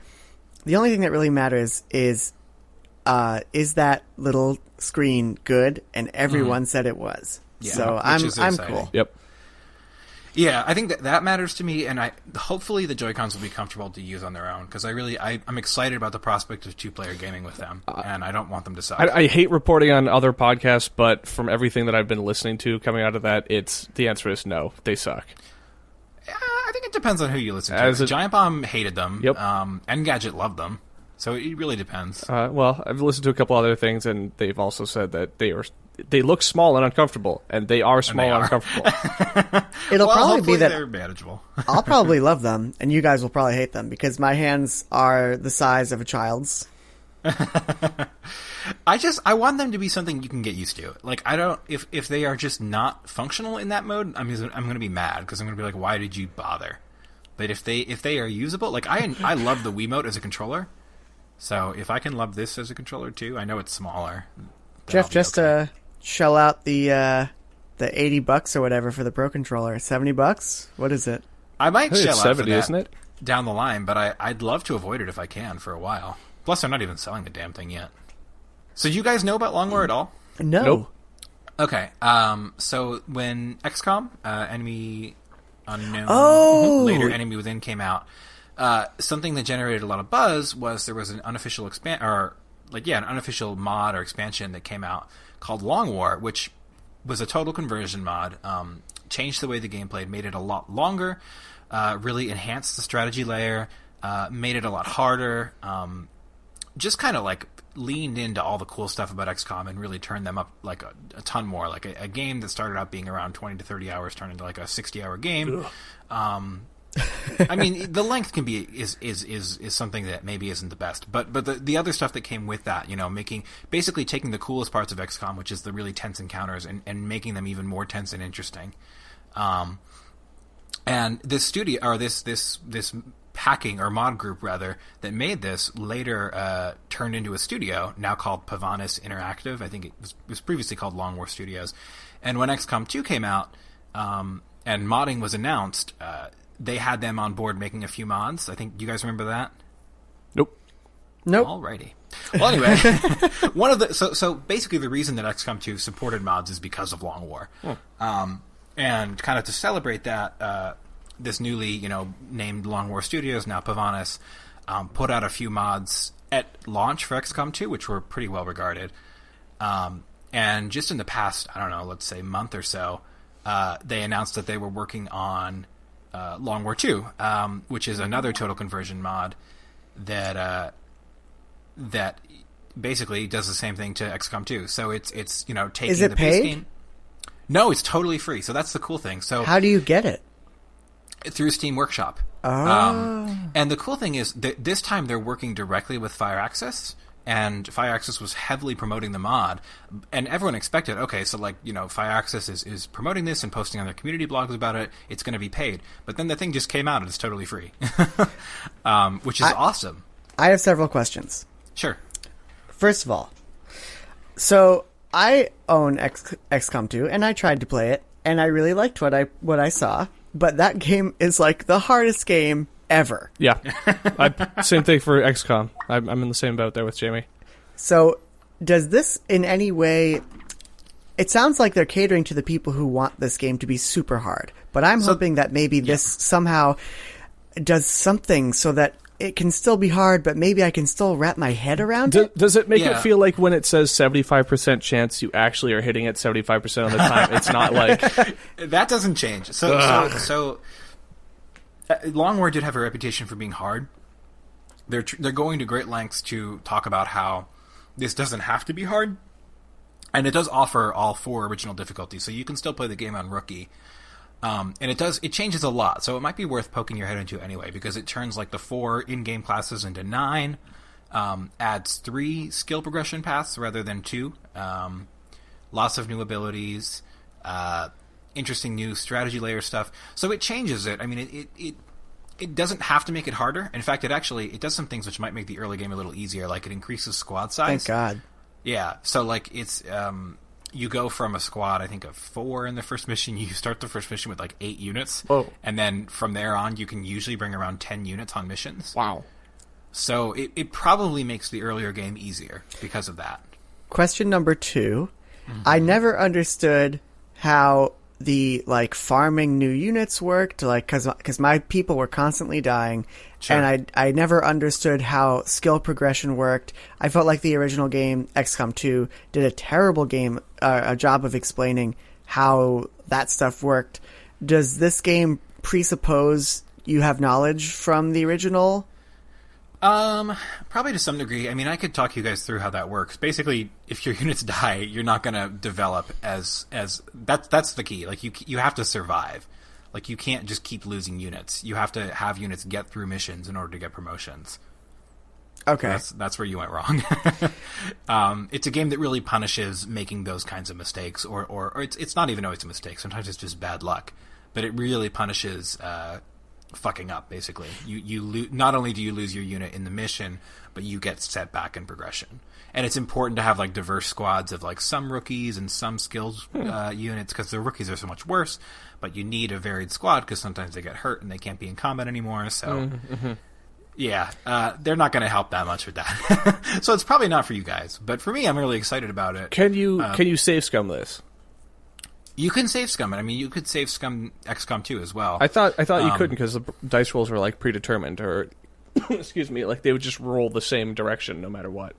the only thing that really matters is that little screen good, and everyone said it was. Yeah, so I'm cool. Yep. Yeah, I think that matters to me, and hopefully the Joy-Cons will be comfortable to use on their own, because I'm excited about the prospect of 2-player gaming with them, and I don't want them to suck. I hate reporting on other podcasts, but from everything that I've been listening to coming out of that, the answer is no, they suck. I think it depends on who you listen to. Giant Bomb hated them, yep. Engadget loved them, so it really depends. Well, I've listened to a couple other things, and they've also said that they look small and uncomfortable, and they are small and uncomfortable. It'll probably be that they're manageable. I'll probably love them, and you guys will probably hate them, because my hands are the size of a child's. I want them to be something you can get used to. Like, I don't, if they are just not functional in that mode, I'm going to be mad, because I'm going to be like, why did you bother? But if they are usable, like, I love the Wiimote as a controller, so if I can love this as a controller too, I know it's smaller. Jeff, just shell out the $80 or whatever for the Pro Controller. $70? What is it? I might shell out 70, for that isn't it? Down the line, but I'd love to avoid it if I can for a while. Plus, they're not even selling the damn thing yet. So, do you guys know about Long War at all? No. Nope. Okay. So when XCOM, Enemy Unknown, later Enemy Within came out, something that generated a lot of buzz was there was an unofficial an unofficial mod or expansion that came out called Long War, which was a total conversion mod, changed the way the game played, made it a lot longer, really enhanced the strategy layer, made it a lot harder, just kind of like leaned into all the cool stuff about XCOM and really turned them up like a ton more. Like a game that started out being around 20 to 30 hours turned into like a 60-hour game. I mean, the length can be is something that maybe isn't the best, but the other stuff that came with that, basically taking the coolest parts of XCOM, which is the really tense encounters, and making them even more tense and interesting. And this studio, or this hacking or mod group rather, that made this later turned into a studio now called Pavanis Interactive. I think it was previously called Long War Studios. And when XCOM 2 came out and modding was announced, they had them on board making a few mods. I think you guys remember that. Nope. Alrighty. Well, anyway, one of the so basically the reason that XCOM 2 supported mods is because of Long War, and kind of to celebrate that, this newly named Long War Studios, now Pavanis, put out a few mods at launch for XCOM 2, which were pretty well regarded. And just in the past, I don't know, let's say month or so, they announced that they were working on Long War 2, which is another total conversion mod that basically does the same thing to XCOM 2. So it's taking Is it the base paid? game. No, it's totally free. So that's the cool thing. So how do you get it? Through Steam Workshop. Oh. And the cool thing is that this time they're working directly with Firaxis, and Firaxis was heavily promoting the mod, and everyone expected, okay, so Firaxis is promoting this and posting on their community blogs about it, it's going to be paid. But then the thing just came out and it's totally free, which is awesome. I have several questions. Sure. First of all, so I own XCOM 2, and I tried to play it, and I really liked what I saw, but that game is like the hardest game ever. Yeah. Same thing for XCOM. I'm in the same boat there with Jamie. So does this in any way... It sounds like they're catering to the people who want this game to be super hard, but I'm hoping that maybe this somehow does something so that it can still be hard, but maybe I can still wrap my head around it. Does it make it feel like when it says 75% chance you actually are hitting it 75% of the time? It's not like... That doesn't change. So Long War did have a reputation for being hard. They're going to great lengths to talk about how this doesn't have to be hard, and it does offer all 4 original difficulties, so you can still play the game on Rookie. And it changes a lot, so it might be worth poking your head into anyway, because it turns like the 4 in-game classes into 9, adds 3 skill progression paths rather than 2, lots of new abilities, interesting new strategy layer stuff. So it changes it. I mean, it doesn't have to make it harder. In fact, it does some things which might make the early game a little easier, like it increases squad size. Thank God. Yeah, so like it's you go from a squad, I think, of 4 in the first mission. You start the first mission with like 8 units. Whoa. And then from there on, you can usually bring around 10 units on missions. Wow. So it probably makes the earlier game easier because of that. Question number 2. I never understood how the like farming new units worked, like because my people were constantly dying. Sure. And I never understood how skill progression worked. I felt like the original game, XCOM 2, did a terrible a job of explaining how that stuff worked. Does this game presuppose you have knowledge from the original? Probably to some degree. I mean, I could talk you guys through how that works. Basically, if your units die, you're not going to develop as that's the key. Like you have to survive. Like you can't just keep losing units. You have to have units get through missions in order to get promotions. Okay. That's where you went wrong. It's a game that really punishes making those kinds of mistakes, or it's not even always a mistake. Sometimes it's just bad luck, but it really punishes fucking up. Basically, you not only do you lose your unit in the mission, but you get set back in progression. And it's important to have like diverse squads of like some rookies and some skills units, because the rookies are so much worse. But you need a varied squad because sometimes they get hurt and they can't be in combat anymore. So. Yeah, they're not going to help that much with that. So it's probably not for you guys. But for me, I'm really excited about it. Can you save scum this? You can save scum it. I mean, you could save scum XCOM 2 as well. I thought you couldn't because the dice rolls were like predetermined, or excuse me, like they would just roll the same direction no matter what.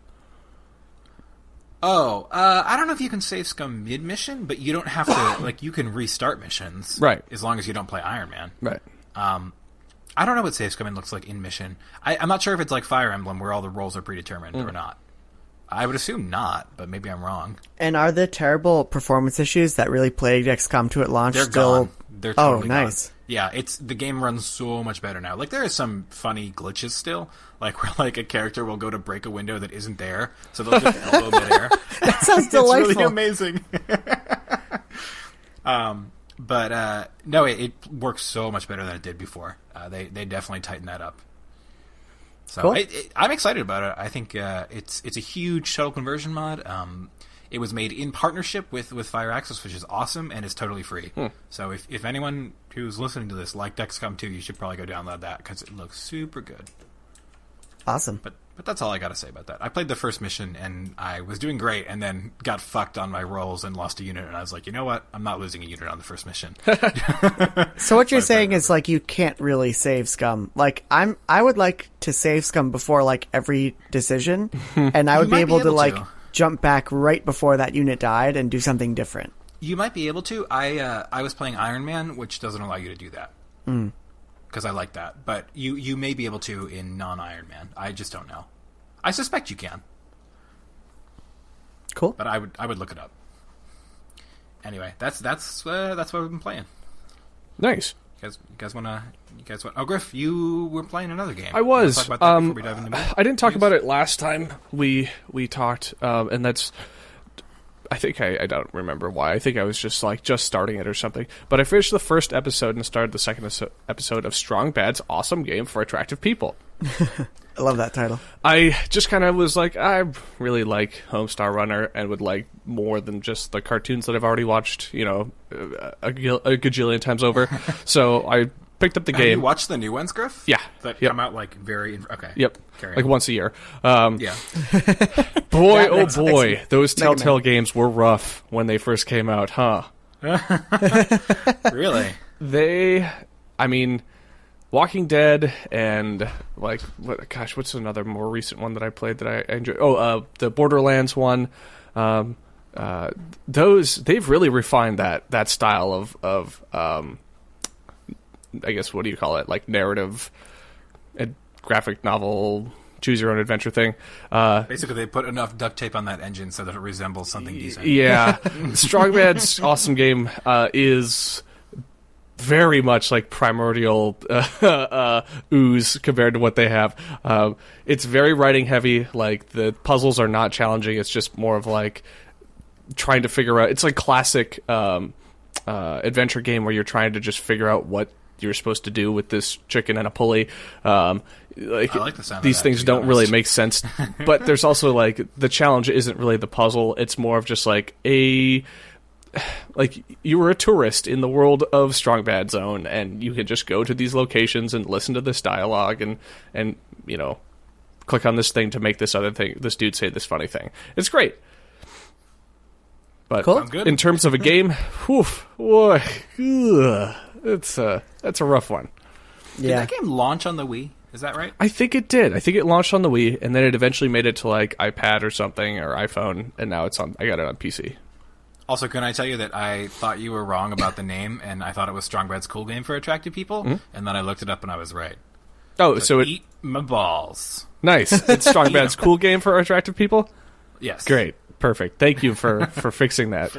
Oh, I don't know if you can save scum mid-mission, but you don't have to, like, you can restart missions. Right. As long as you don't play Iron Man. Right. I don't know what save scumming looks like in mission. I'm not sure if it's like Fire Emblem where all the roles are predetermined or not. I would assume not, but maybe I'm wrong. And are the terrible performance issues that really plagued XCOM 2 at launch They're still gone. They're totally nice. gone. Yeah, the game runs so much better now. Like, there is some funny glitches still, like where like a character will go to break a window that isn't there, so they'll just elbow midair. That sounds delightful. It's really amazing. But no, it works so much better than it did before. They definitely tightened that up. So cool. I'm excited about it. I think it's a huge shuttle conversion mod. It was made in partnership with Fire Access, which is awesome, and it's totally free. So if anyone who's listening to this liked XCOM 2, you should probably go download that because it looks super good. Awesome. But that's all I got to say about that. I played the first mission, and I was doing great, and then got fucked on my rolls and lost a unit, and I was like, you know what? I'm not losing a unit on the first mission. So what you're saying is, like, you can't really save scum. Like, I would like to save scum before, like, every decision, and I would be able to, like, jump back right before that unit died and do something different. You might be able to. I was playing Iron Man, which doesn't allow you to do that. Because I like that. But you may be able to in non-Iron Man. I just don't know. I suspect you can. Cool. But I would look it up. Anyway, that's what we've been playing. Nice. You guys want? Oh, Griff, you were playing another game. I was. Talk about that before we dive into I didn't talk about it last time we talked, and that's. I think I don't remember why. I think I was just starting it or something. But I finished the first episode and started the second episode of Strong Bad's awesome game for attractive people. I love that title. I just kind of was like, I really like Homestar Runner and would like more than just the cartoons that I've already watched, a gajillion times over. So I picked up the game. Have you watched the new ones, Griff? Yeah. That come out like very... Okay. Yep. Like once a year. Yeah. Boy, oh boy, those Telltale games were rough when they first came out, huh? Really? Walking Dead and what's another more recent one that I played that I enjoyed? Oh, the Borderlands one. Those they've really refined that style of I guess, what do you call it? Like narrative, graphic novel, choose your own adventure thing. Basically, they put enough duct tape on that engine so that it resembles something decent. Yeah. Strong Bad's awesome game is very much like primordial ooze compared to what they have. It's very writing heavy. Like, the puzzles are not challenging. It's just more of like trying to figure out. It's like classic adventure game where you're trying to just figure out what you're supposed to do with this chicken and a pulley. I like the sound these of that, things to be don't honest. really make sense. But there's also like the challenge isn't really the puzzle. It's more of just like you were a tourist in the world of Strong Bad Zone, and you could just go to these locations and listen to this dialogue and you know, click on this thing to make this other thing, this dude say this funny thing. It's great. But Cool. in terms of a game, boy, that's a rough one. Did that game launch on the Wii? Is that right? I think it did. I think it launched on the Wii, and then it eventually made it to like iPad or something, or iPhone, and now I got it on PC. Also, can I tell you that I thought you were wrong about the name, and I thought it was Strong Bad's cool game for attractive people, and then I looked it up and I was right. Oh, so eat my balls. Nice. It's Strong Bad's cool game for attractive people? Yes. Great. Perfect. Thank you for fixing that.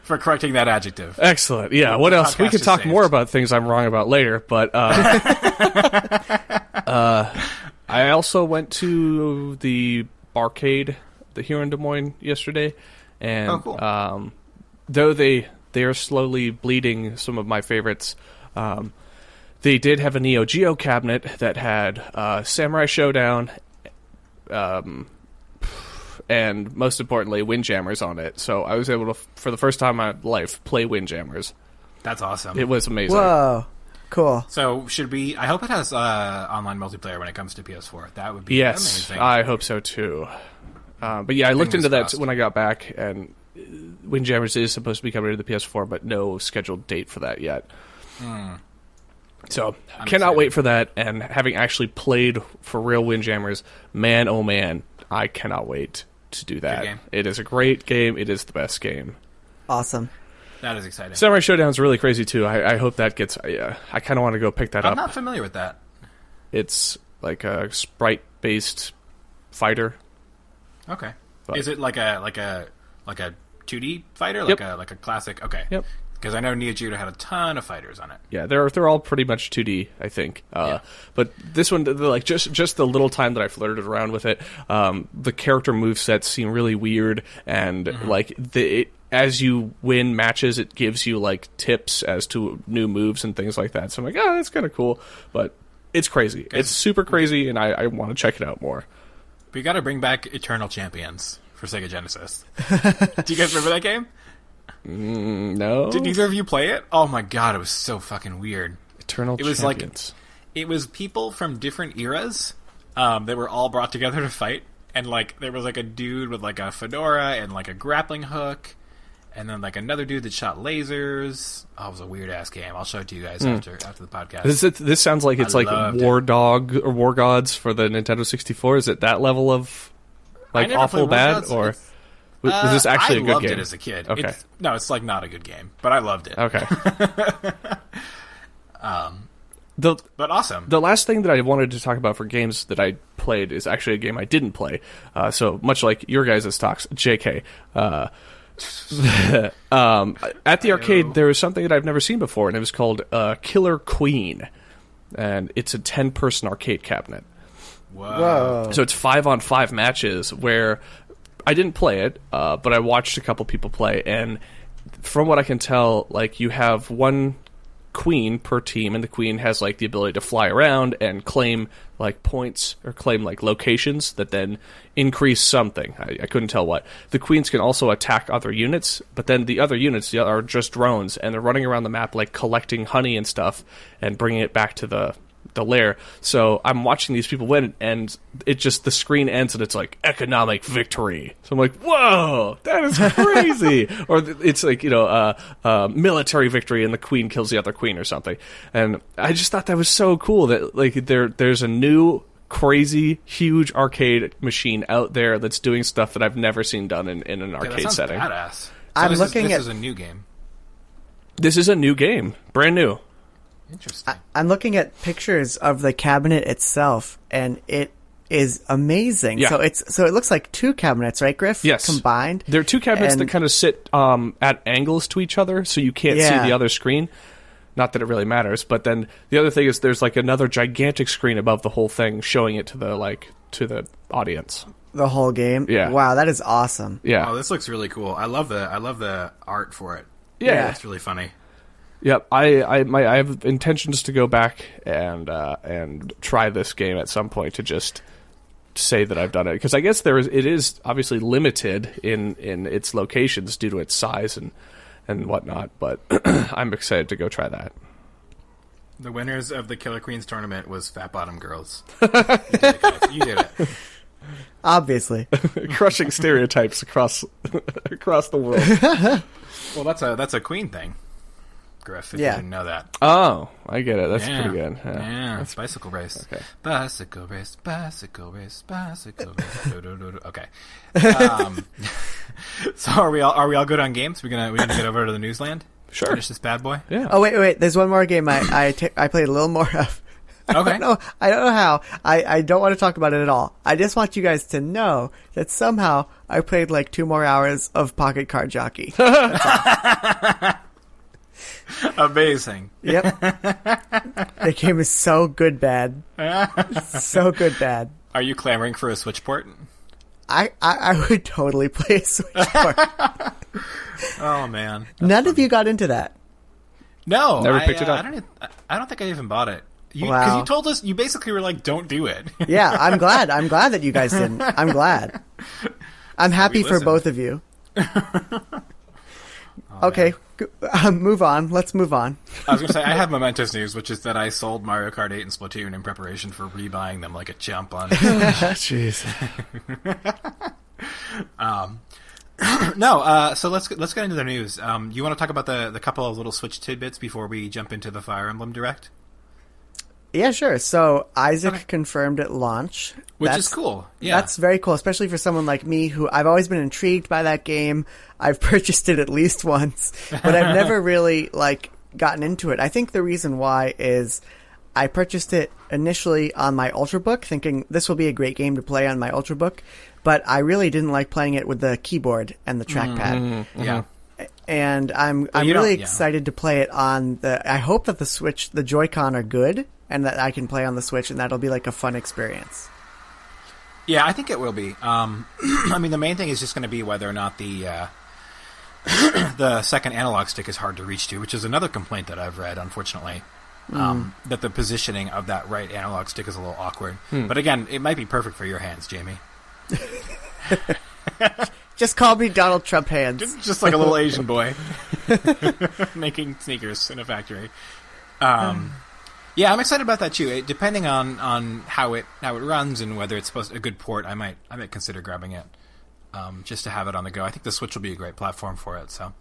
For correcting that adjective. Excellent. Yeah, what else? We could talk more about things I'm wrong about later, but I also went to the barcade here in Des Moines yesterday, and cool. Though they are slowly bleeding some of my favorites, they did have a Neo Geo cabinet that had Samurai Showdown, and most importantly, Windjammers on it. So I was able to, for the first time in my life, play Windjammers. That's awesome. It was amazing. Whoa. Cool. So I hope it has online multiplayer when it comes to PS4. That would be amazing. I hope so too. But yeah, I looked into that when I got back, and Windjammers is supposed to be coming to the PS4, but no scheduled date for that yet. So I'm cannot excited. wait for that, and having actually played for real Windjammers, man, oh man, I cannot wait to do that. Good game. It is a great game. It is the best game. Awesome. That is exciting. Samurai Showdown is really crazy too. I hope that gets. I kind of want to go pick that up. I'm not familiar with that. It's like a sprite-based fighter. Okay. But- Is it like a 2D fighter, Yep. like a classic? Okay. Yep. Because I know Neo Geo had a ton of fighters on it. Yeah, they're all pretty much 2D, I think. But this one, like just the little time that I flirted around with it, the character movesets seem really weird, and like as you win matches, it gives you like tips as to new moves and things like that. So I'm like, that's kind of cool, but it's crazy. It's super crazy, and I want to check it out more. We got to bring back Eternal Champions for Sega Genesis. Do you guys remember that game? No. Did either of you play it? Oh my god, it was so fucking weird. Eternal It was Champions. It was people from different eras that were all brought together to fight, and like there was like a dude with like a fedora and like a grappling hook, and then like another dude that shot lasers. Oh, it was a weird ass game. I'll show it to you guys after the podcast. This sounds like it's like War Dog or War Gods for the Nintendo 64. Is it that level of like I never awful played War bad, Gods. or was this actually a good game? I loved it as a kid. Okay. It's like not a good game, but I loved it. Okay. But awesome. The last thing that I wanted to talk about for games that I played is actually a game I didn't play. So much like your guys' talks, JK. At the arcade, there was something that I've never seen before, and it was called Killer Queen. And it's a 10-person arcade cabinet. Whoa. So it's 5-on-5 matches where I didn't play it, but I watched a couple people play, and from what I can tell, like you have one queen per team, and the queen has like the ability to fly around and claim like points or claim like locations that then increase something. I couldn't tell what. The queens can also attack other units, but then the other units are just drones, and they're running around the map like collecting honey and stuff and bringing it back to the lair. So I'm watching these people win, and it just, the screen ends and it's like economic victory. So I'm like, whoa, that is crazy. Or it's like, military victory and the queen kills the other queen or something. And I just thought that was so cool that like there's a new crazy huge arcade machine out there that's doing stuff that I've never seen done in an arcade that setting. Badass. So I'm this looking is at this is a new game. This is a new game, brand new. Interesting. I'm looking at pictures of the cabinet itself, and it is amazing. Yeah. So it looks like 2 cabinets, right, Griff? Yes. Combined. There are 2 cabinets that kind of sit at angles to each other, so you can't see the other screen. Not that it really matters, but then the other thing is there's like another gigantic screen above the whole thing, showing it to the audience. The whole game. Yeah. Wow, that is awesome. Yeah. Oh, this looks really cool. I love the art for it. Yeah. It's really funny. Yep, I have intentions to go back and try this game at some point to just say that I've done it, because I guess it is obviously limited in its locations due to its size and whatnot, but I'm excited to go try that. The winners of the Killer Queens tournament was Fat Bottom Girls. You did it, guys. You did it. Obviously. Crushing stereotypes across the world. Well, that's a Queen thing, Griff, if you didn't know that. Oh, I get it. That's pretty good. Yeah, that's bicycle race. Okay. Bicycle race, bicycle race, bicycle race. Okay. So are we all good on games? We're gonna get over to the newsland? Sure. Finish this bad boy? Yeah. Oh, wait. There's one more game I played a little more of. Okay. I don't know how. I don't want to talk about it at all. I just want you guys to know that somehow I played like 2 more hours of Pocket Card Jockey. Amazing. Yep. The game is so good bad. So good bad. Are you clamoring for a Switch port? I would totally play a Switch port. Oh, man. None of you got into that. No. Never picked it up. I don't think I even bought it. Because Wow. you told us, you basically were like, don't do it. Yeah, I'm glad. I'm glad that you guys didn't. I'm glad. I'm happy for listened. both of you. Okay, move on. Let's move on. I was going to say, I have momentous news, which is that I sold Mario Kart 8 and Splatoon in preparation for rebuying them like a chump on... Jeez. No, so let's get into the news. You want to talk about the couple of little Switch tidbits before we jump into the Fire Emblem Direct? Yeah, sure. So Isaac confirmed at launch. Which is cool. Yeah. That's very cool, especially for someone like me who I've always been intrigued by that game. I've purchased it at least once, but I've never really gotten into it. I think the reason why is I purchased it initially on my Ultrabook thinking this will be a great game to play on my Ultrabook, but I really didn't like playing it with the keyboard and the trackpad. Mm-hmm. Yeah. And I'm really excited to play it on I hope that the Switch, the Joy-Con are good and that I can play on the Switch and that'll be like a fun experience. Yeah, I think it will be. I mean, the main thing is just going to be whether or not the second analog stick is hard to reach to, which is another complaint that I've read, unfortunately. That the positioning of that right analog stick is a little awkward. But again, it might be perfect for your hands, Jamie. Just call me Donald Trump hands. Just like a little Asian boy making sneakers in a factory. Yeah, I'm excited about that too. Depending on how it runs and whether it's a good port, I might consider grabbing it just to have it on the go. I think the Switch will be a great platform for it. So,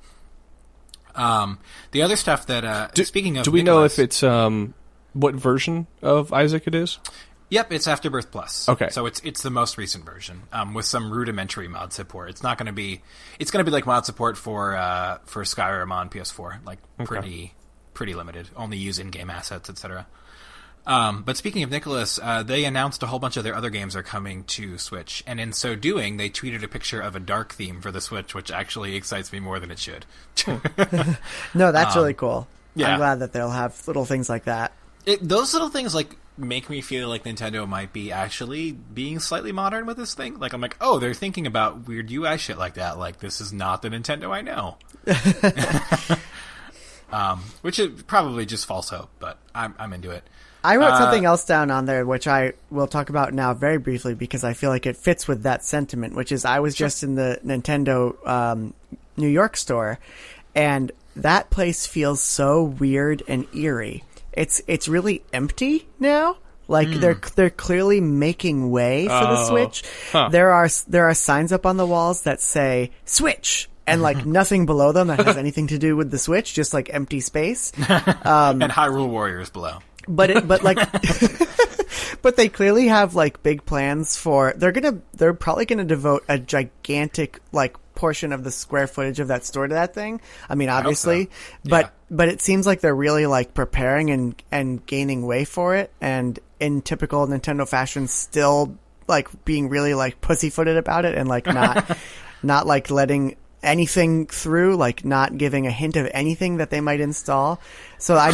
the other stuff that speaking of, do we know if it's what version of Isaac it is? Yep, it's Afterbirth Plus. Okay, so it's the most recent version with some rudimentary mod support. It's not going to be. It's going to be like mod support for Skyrim on PS4, like pretty limited. Only use in-game assets, etc. But speaking of Nicholas, they announced a whole bunch of their other games are coming to Switch, and in so doing, they tweeted a picture of a dark theme for the Switch, which actually excites me more than it should. No, that's really cool. Yeah. I'm glad that they'll have little things like that. Those little things make me feel like Nintendo might be actually being slightly modern with this thing. Like I'm like, oh, they're thinking about weird UI shit like that. Like this is not the Nintendo I know. Which is probably just false hope, but I'm into it. I wrote something else down on there, which I will talk about now very briefly because I feel like it fits with that sentiment, which is I was just in the Nintendo New York store, and that place feels so weird and eerie. It's really empty now. Like they're clearly making way for the Switch. Huh. There are signs up on the walls that say Switch. And like nothing below them that has anything to do with the Switch, just like empty space. And Hyrule Warriors below. But they clearly have like big plans for. They're probably gonna devote a gigantic like portion of the square footage of that store to that thing. I mean, obviously, but it seems like they're really like preparing and gaining way for it, and in typical Nintendo fashion, still like being really like pussyfooted about it and like not like letting anything through, like not giving a hint of anything that they might install. So how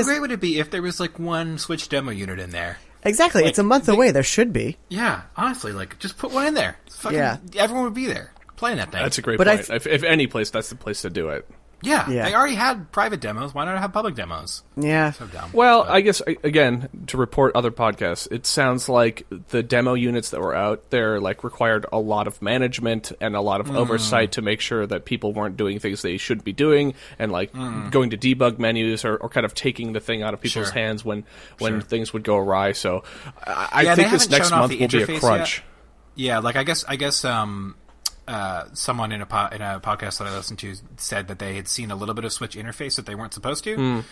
great would it be if there was like one Switch demo unit in there? Exactly, like, it's a month away. There should be. Yeah, honestly, like just put one in there. Everyone would be there playing that thing. That's a great point. If any place, that's the place to do it. Yeah, they already had private demos. Why not have public demos? Yeah. So dumb. Well, I guess, again, to report other podcasts, it sounds like the demo units that were out there like required a lot of management and a lot of oversight to make sure that people weren't doing things they shouldn't be doing, and like going to debug menus or kind of taking the thing out of people's hands when things would go awry. So I think this next month will be a crunch. Yeah, like I guess someone in a podcast that I listened to said that they had seen a little bit of Switch interface that they weren't supposed to.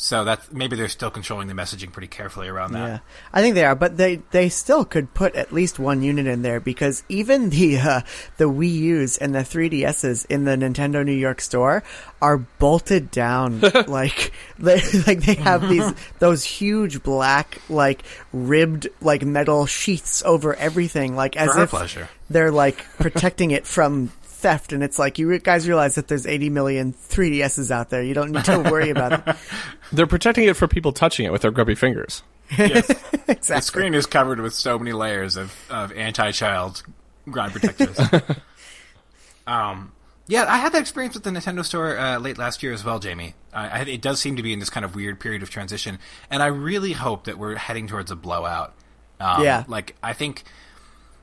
So that maybe they're still controlling the messaging pretty carefully around that. Yeah, I think they are, but they still could put at least one unit in there, because even the Wii U's and the 3DS's in the Nintendo New York store are bolted down like they have those huge black like ribbed like metal sheaths over everything, like as if they're like protecting it from theft. And it's like, you guys realize that there's 80 million 3DSs out there. You don't need to worry about it. They're protecting it from people touching it with their grubby fingers. Yes. Exactly. The screen is covered with so many layers of anti-child grind protectors. Yeah, I had that experience with the Nintendo Store late last year as well, Jamie. It does seem to be in this kind of weird period of transition, and I really hope that we're heading towards a blowout. Like, I think...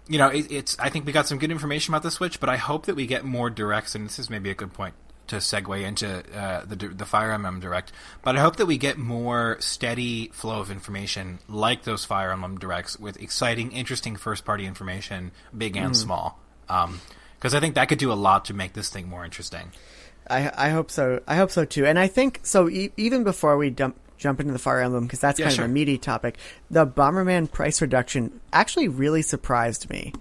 You know, I think we got some good information about the Switch, but I hope that we get more directs, and this is maybe a good point to segue into the Fire Emblem Direct, but I hope that we get more steady flow of information like those Fire Emblem Directs with exciting, interesting first-party information, big and small. Because I think that could do a lot to make this thing more interesting. I hope so. I hope so, too. And I think, so even before we jump into the Fire Emblem, because that's kind of a meaty topic, the Bomberman price reduction actually really surprised me,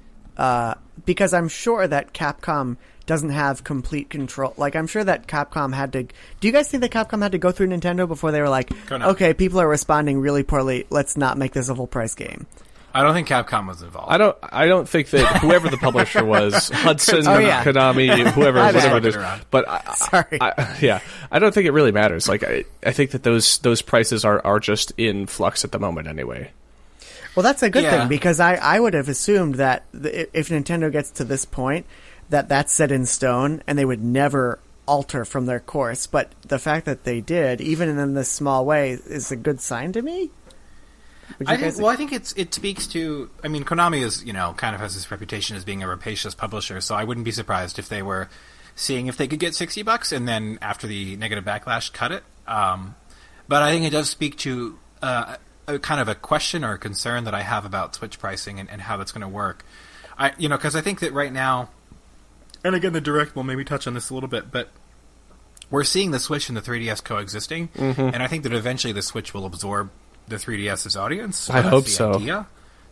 because I'm sure that Capcom doesn't have complete control. Like, I'm sure that Capcom had to... Do you guys think that Capcom had to go through Nintendo before they were like, okay, people are responding really poorly, let's not make this a full price game? I don't think Capcom was involved. I don't think that whoever the publisher was, Hudson, Konami, whatever it is. But I don't think it really matters. Like, I think that those prices are just in flux at the moment anyway. Well, that's a good thing, because I would have assumed that if Nintendo gets to this point, that's set in stone and they would never alter from their course. But the fact that they did, even in this small way, is a good sign to me. I think it speaks to... I mean, Konami is, kind of has this reputation as being a rapacious publisher, so I wouldn't be surprised if they were seeing if they could get $60 and then, after the negative backlash, cut it. But I think it does speak to a kind of a question or a concern that I have about Switch pricing and how that's going to work. Because I think that right now... And again, the Direct will maybe touch on this a little bit, but we're seeing the Switch and the 3DS coexisting, and I think that eventually the Switch will absorb the 3DS's audience. I hope so. Idea.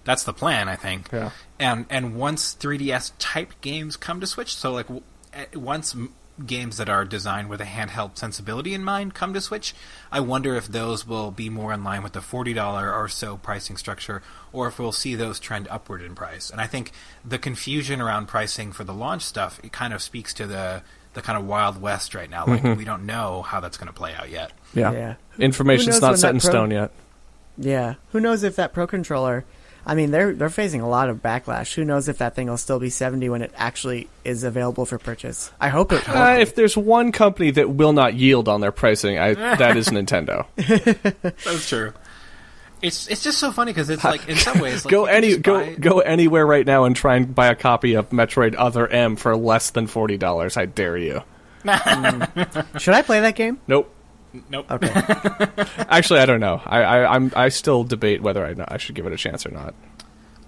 That's the plan, I think. Yeah. And once 3DS type games come to Switch, so like once games that are designed with a handheld sensibility in mind come to Switch, I wonder if those will be more in line with the $40 or so pricing structure, or if we'll see those trend upward in price. And I think the confusion around pricing for the launch stuff, it kind of speaks to the kind of Wild West right now. Like, we don't know how that's going to play out yet. Yeah. Information's not set in stone yet. Yeah. Who knows if that Pro Controller... I mean, they're facing a lot of backlash. Who knows if that thing will still be $70 when it actually is available for purchase? I hope it will. If there's one company that will not yield on their pricing, that is Nintendo. That's true. It's just so funny because it's like, in some ways... Like, go anywhere right now and try and buy a copy of Metroid Other M for less than $40. I dare you. Should I play that game? Nope. Okay. Actually, I don't know. I still debate whether I should give it a chance or not.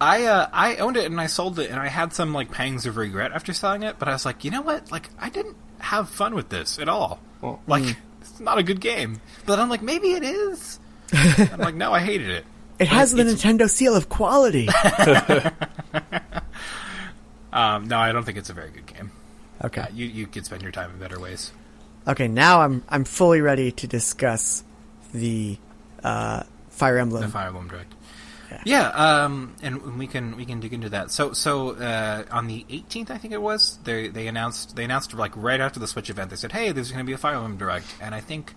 I owned it and I sold it and I had some like pangs of regret after selling it, but I was like, you know what? Like, I didn't have fun with this at all. Well, like, it's not a good game. But I'm like, maybe it is. I'm like, no, I hated it. It has the Nintendo seal of quality. No, I don't think it's a very good game. Okay. You could spend your time in better ways. Okay, now I'm fully ready to discuss the Fire Emblem. The Fire Emblem Direct. Yeah, and we can dig into that. So on the 18th, I think it was, they announced like right after the Switch event, they said, "Hey, there's going to be a Fire Emblem Direct," and I think,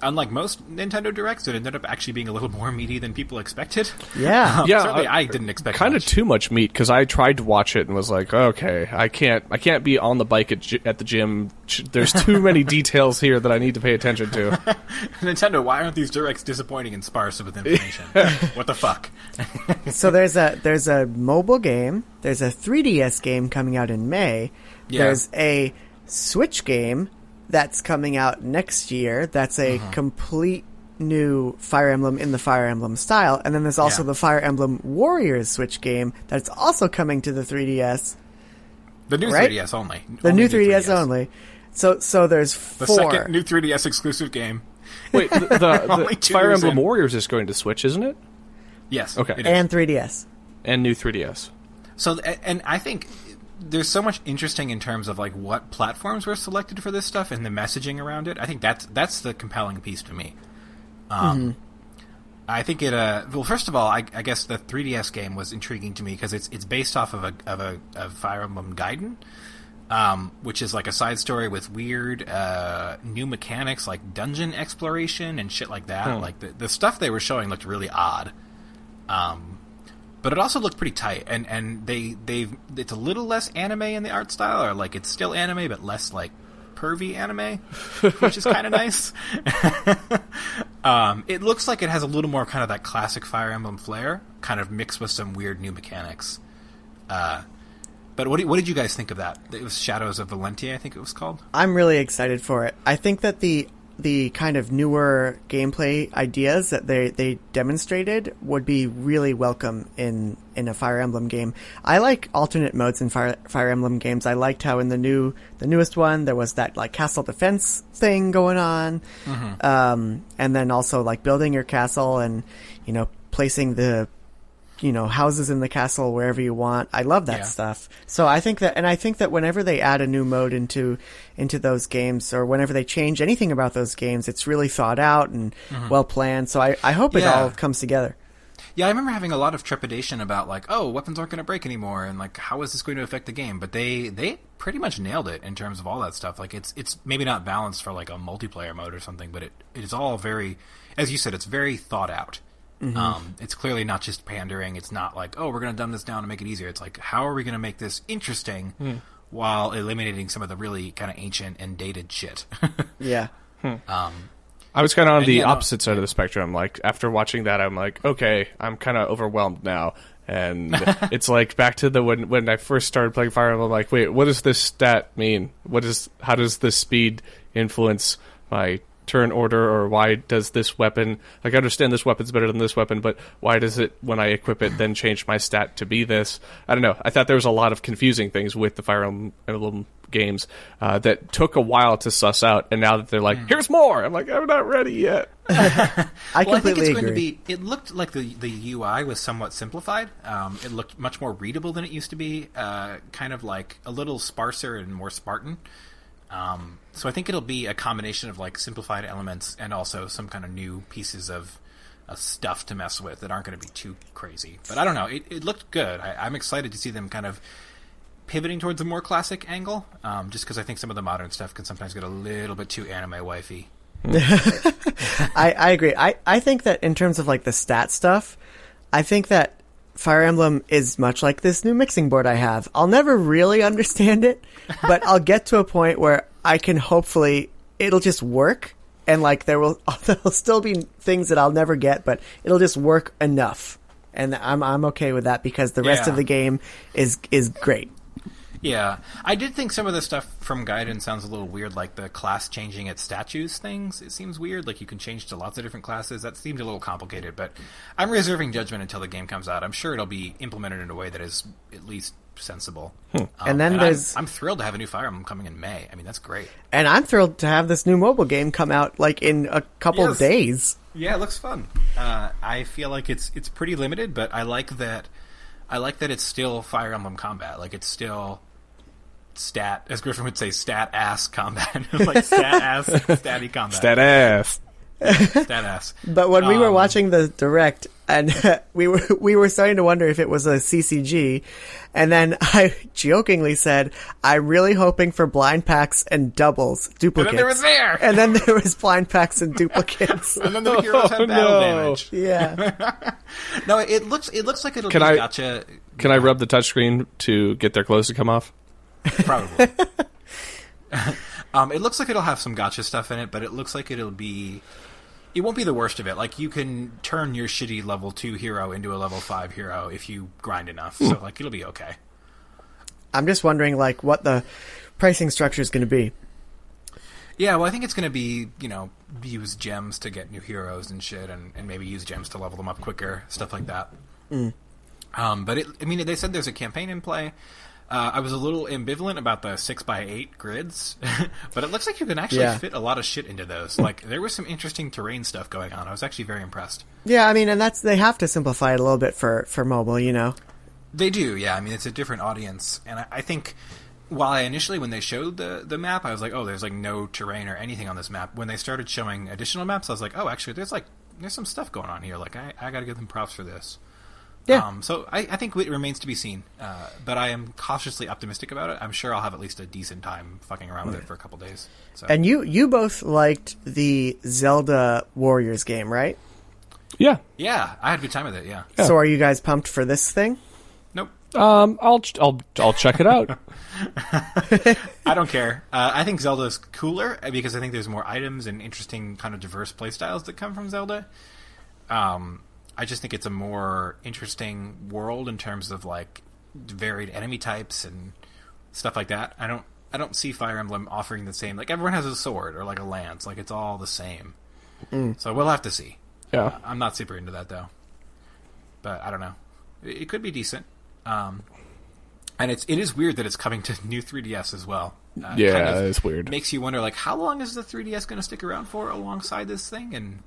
unlike most Nintendo Directs, it ended up actually being a little more meaty than people expected. Yeah, certainly I didn't expect kind of too much meat because I tried to watch it and was like, okay, I can't be on the bike at the gym. There's too many details here that I need to pay attention to. Nintendo, why aren't these Directs disappointing and sparse with information? What the fuck? So there's a mobile game, there's a 3DS game coming out in May, there's a Switch game that's coming out next year. That's a complete new Fire Emblem in the Fire Emblem style. And then there's also the Fire Emblem Warriors Switch game that's also coming to the 3DS. The new 3DS only. The new 3DS only. So there's four. The second new 3DS exclusive game. Wait, the Fire Emblem Warriors is going to Switch, isn't it? Yes. Okay. And 3DS. And new 3DS. So, and I think there's so much interesting in terms of like what platforms were selected for this stuff and the messaging around it. I think that's the compelling piece to me. I think it. Well, first of all, I guess the 3DS game was intriguing to me because it's based off of a Fire Emblem Gaiden, which is like a side story with weird new mechanics like dungeon exploration and shit like that. Like the stuff they were showing looked really odd. But it also looked pretty tight, and it's a little less anime in the art style, or like it's still anime but less like pervy anime, which is kind of nice. It looks like it has a little more kind of that classic Fire Emblem flair, kind of mixed with some weird new mechanics. But what did you guys think of that? It was Shadows of Valentia, I think it was called. I'm really excited for it. I think that the kind of newer gameplay ideas that they demonstrated would be really welcome in a Fire Emblem game. I like alternate modes in Fire Emblem games. I liked how in the newest one there was that like castle defense thing going on, and then also like building your castle and placing the houses in the castle wherever you want. I love that stuff. So I think that whenever they add a new mode into those games, or whenever they change anything about those games, it's really thought out and well planned. So I hope it all comes together. Yeah, I remember having a lot of trepidation about like, oh, weapons aren't going to break anymore, and like, how is this going to affect the game? But they pretty much nailed it in terms of all that stuff. Like, it's maybe not balanced for like a multiplayer mode or something, but it is all very, as you said, it's very thought out. It's clearly not just pandering. It's not like, oh, we're going to dumb this down to make it easier. It's like, how are we going to make this interesting while eliminating some of the really kind of ancient and dated shit? Yeah. I was kind of on the opposite side of the spectrum. Like, after watching that, I'm like, okay, I'm kind of overwhelmed now. And it's like back to when I first started playing Fire Emblem, I'm like, wait, what does this stat mean? How does this speed influence my turn order, or why does this weapon, like, I understand this weapon's better than this weapon, but why does it, when I equip it, then change my stat to be this? I don't know. I thought there was a lot of confusing things with the Fire Emblem games that took a while to suss out, and now that they're like, here's more, I'm like, I'm not ready yet. I completely agree. It looked like the UI was somewhat simplified. It looked much more readable than it used to be, kind of like a little sparser and more Spartan. So I think it'll be a combination of like simplified elements and also some kind of new pieces of stuff to mess with that aren't going to be too crazy. But I don't know. It looked good. I'm excited to see them kind of pivoting towards a more classic angle, just because I think some of the modern stuff can sometimes get a little bit too anime wifey. I agree. I think that in terms of like the stat stuff, I think that Fire Emblem is much like this new mixing board I have. I'll never really understand it, but I'll get to a point where I can hopefully, it'll just work, and like there'll still be things that I'll never get, but it'll just work enough. And I'm okay with that because the rest of the game is great. Yeah, I did think some of the stuff from Gaiden sounds a little weird, like the class changing its statues things. It seems weird, like you can change to lots of different classes. That seemed a little complicated, but I'm reserving judgment until the game comes out. I'm sure it'll be implemented in a way that is at least sensible. And then I'm thrilled to have a new Fire Emblem coming in May. I mean, that's great. And I'm thrilled to have this new mobile game come out like in a couple of days. Yeah, it looks fun. I feel like it's pretty limited, but I like that it's still Fire Emblem combat. Like, it's still stat, as Griffin would say, stat ass combat. Like stat ass, statty combat. Stat ass. Stat ass. But when we were watching the direct, and we were starting to wonder if it was a CCG, and then I jokingly said, "I'm really hoping for blind packs and duplicates." And then there was there, and then there was blind packs and duplicates, and then the heroes had battle damage. Yeah. No, it looks like it'll be gotcha. Can I rub the touchscreen to get their clothes to come off? Probably. It looks like it'll have some gotcha stuff in it, but it looks like it won't be the worst of it. Like, you can turn your shitty level 2 hero into a level 5 hero if you grind enough. So, like, it'll be okay. I'm just wondering, like, what the pricing structure is going to be. Yeah, well, I think it's going to be, use gems to get new heroes and shit, and maybe use gems to level them up quicker, stuff like that. But, they said there's a campaign in play. I was a little ambivalent about the 6x8 grids, but it looks like you can actually fit a lot of shit into those. Like, there was some interesting terrain stuff going on. I was actually very impressed. Yeah, I mean, and they have to simplify it a little bit for mobile, They do, yeah. I mean, it's a different audience, and I think while I initially, when they showed the map, I was like, oh, there's like no terrain or anything on this map. When they started showing additional maps, I was like, oh, actually, there's some stuff going on here. Like, I got to give them props for this. Yeah. So I think it remains to be seen, but I am cautiously optimistic about it. I'm sure I'll have at least a decent time fucking around with it for a couple days. So. And you both liked the Zelda Warriors game, right? Yeah. Yeah, I had a good time with it. Yeah. So are you guys pumped for this thing? Nope. I'll check it out. I don't care. I think Zelda's cooler because I think there's more items and interesting kind of diverse playstyles that come from Zelda. I just think it's a more interesting world in terms of like varied enemy types and stuff like that. I don't see Fire Emblem offering the same. Like, everyone has a sword or like a lance. Like, it's all the same. So we'll have to see. Yeah. I'm not super into that though. But I don't know. It could be decent. And it is weird that it's coming to new 3DS as well. Yeah, it's weird. Makes you wonder, like, how long is the 3DS going to stick around for alongside this thing? And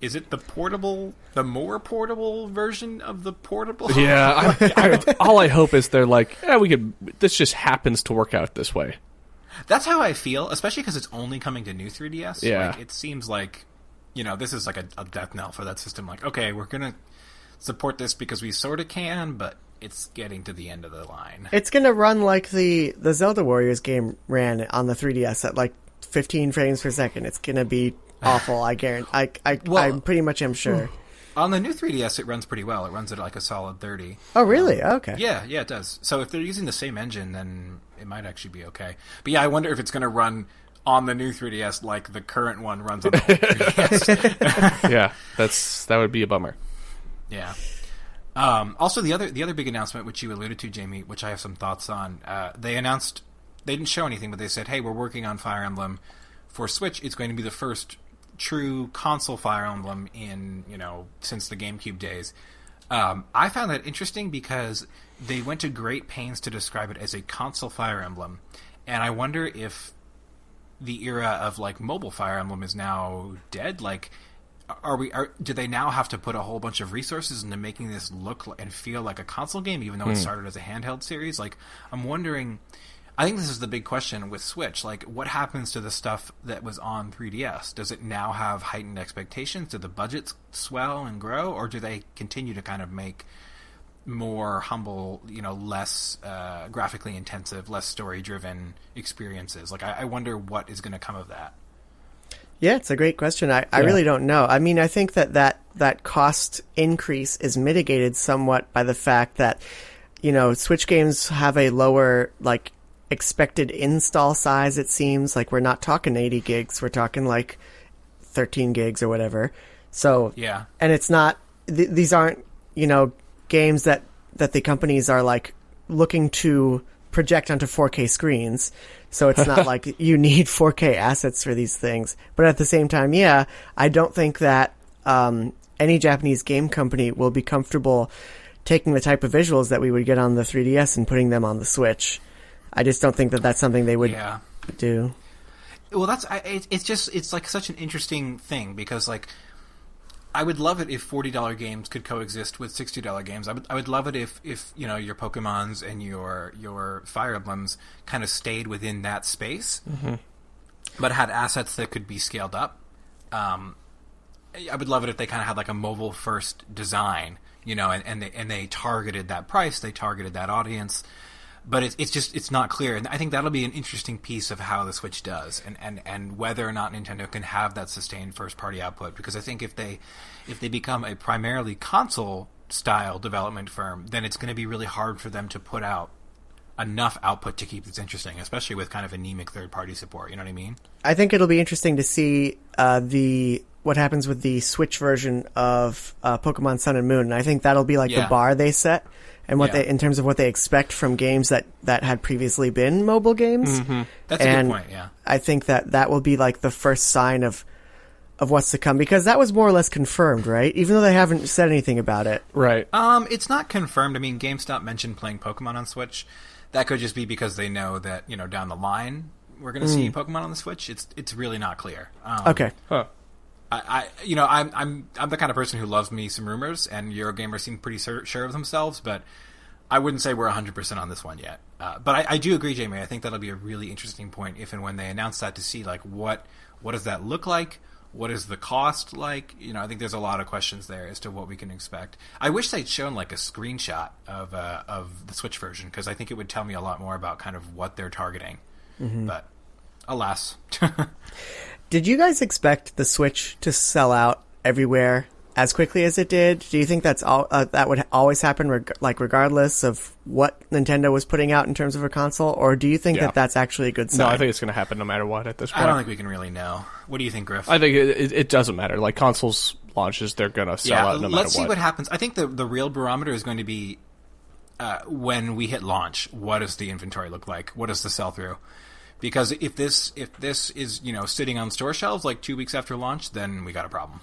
is it the more portable version of the portable? Yeah, all I hope is they're like, this just happens to work out this way. That's how I feel, especially because it's only coming to new 3DS. Yeah. Like, it seems like, this is like a death knell for that system. Like, okay, we're going to support this because we sort of can, but it's getting to the end of the line. It's going to run like the Zelda Warriors game ran on the 3DS at like 15 frames per second. It's going to be awful, I guarantee. I pretty much am sure. On the new 3DS, it runs pretty well. It runs at like a solid 30. Oh, really? Okay. Yeah, it does. So if they're using the same engine, then it might actually be okay. But yeah, I wonder if it's going to run on the new 3DS like the current one runs on the old 3DS. Yeah, that would be a bummer. Yeah. Also, the other big announcement, which you alluded to, Jamie, which I have some thoughts on, they announced, they didn't show anything, but they said, hey, we're working on Fire Emblem for Switch. It's going to be the first true console Fire Emblem in, since the GameCube days. I found that interesting because they went to great pains to describe it as a console Fire Emblem, and I wonder if the era of like mobile Fire Emblem is now dead. Like, do they now have to put a whole bunch of resources into making this look and feel like a console game, even though it started as a handheld series? Like, I'm wondering. I think this is the big question with Switch. Like, what happens to the stuff that was on 3DS? Does it now have heightened expectations? Do the budgets swell and grow? Or do they continue to kind of make more humble, less graphically intensive, less story-driven experiences? Like, I wonder what is going to come of that. Yeah, it's a great question. I really don't know. I mean, I think that cost increase is mitigated somewhat by the fact that, Switch games have a lower, like, expected install size, it seems. Like, we're not talking 80 gigs, we're talking like 13 gigs or whatever. So yeah, and it's not these aren't games that the companies are like looking to project onto 4K screens, so it's not like you need 4K assets for these things. But at the same time, I don't think that any Japanese game company will be comfortable taking the type of visuals that we would get on the 3DS and putting them on the Switch. I just don't think that that's something they would do. Well, it's like such an interesting thing because, like, I would love it if $40 games could coexist with $60 games. I would love it if your Pokemons and your Fire Emblems kind of stayed within that space, but had assets that could be scaled up. I would love it if they kind of had like a mobile first design, and they targeted that price, they targeted that audience. But it's not clear, and I think that'll be an interesting piece of how the Switch does, and whether or not Nintendo can have that sustained first party output. Because I think if they become a primarily console style development firm, then it's going to be really hard for them to put out enough output to keep this interesting, especially with kind of anemic third party support. You know what I mean? I think it'll be interesting to see what happens with the Switch version of Pokemon Sun and Moon, and I think that'll be like the bar they set. And they, in terms of what they expect from games that had previously been mobile games. Mm-hmm. That's a good point, yeah. I think that will be like the first sign of what's to come, because that was more or less confirmed, right? Even though they haven't said anything about it. Right. It's not confirmed. I mean, GameStop mentioned playing Pokemon on Switch. That could just be because they know that, down the line we're going to see Pokemon on the Switch. It's really not clear. Okay. Huh. I'm the kind of person who loves me some rumors, and Eurogamers seem pretty sure of themselves, but I wouldn't say we're 100% on this one yet. But I do agree, Jamie. I think that'll be a really interesting point if and when they announce that, to see like what does that look like? What is the cost like? I think there's a lot of questions there as to what we can expect. I wish they'd shown like a screenshot of the Switch version, because I think it would tell me a lot more about kind of what they're targeting. Mm-hmm. But alas. Did you guys expect the Switch to sell out everywhere as quickly as it did? Do you think that's all that would always happen, regardless of what Nintendo was putting out in terms of a console, or do you think that that's actually a good sign? No, I think it's going to happen no matter what at this point. I don't think we can really know. What do you think, Griff? I think it doesn't matter. Like, consoles launches, they're going to sell out no matter what. Let's see what happens. I think the real barometer is going to be when we hit launch. What does the inventory look like? What does the sell-through? Because if this is sitting on store shelves like 2 weeks after launch, then we got a problem.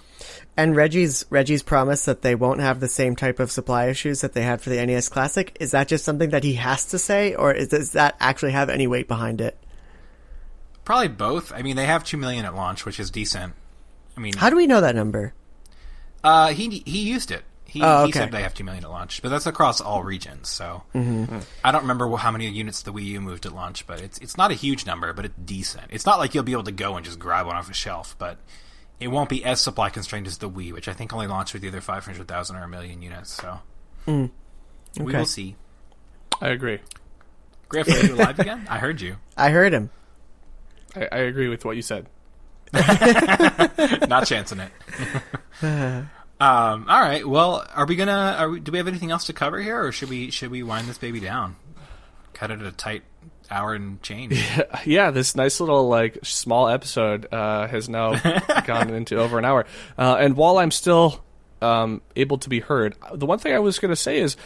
And Reggie's promise that they won't have the same type of supply issues that they had for the NES Classic, is that just something that he has to say, or does that actually have any weight behind it? Probably both. I mean, they have 2 million at launch, which is decent. I mean, how do we know that number? He used it. He said they have 2 million at launch, but that's across all regions. So I don't remember how many units the Wii U moved at launch, but it's not a huge number, but it's decent. It's not like you'll be able to go and just grab one off a shelf, but it won't be as supply constrained as the Wii, which I think only launched with either 500,000 or 1 million units. So we will see. I agree. Griff, are you alive again? I heard you. I heard him. I agree with what you said. Not chancing it. All right. Well, do we have anything else to cover here, or should we wind this baby down? Cut it at a tight hour and change. Yeah, this nice little small episode has now gone into over an hour. And while I'm still able to be heard, the one thing I was going to say is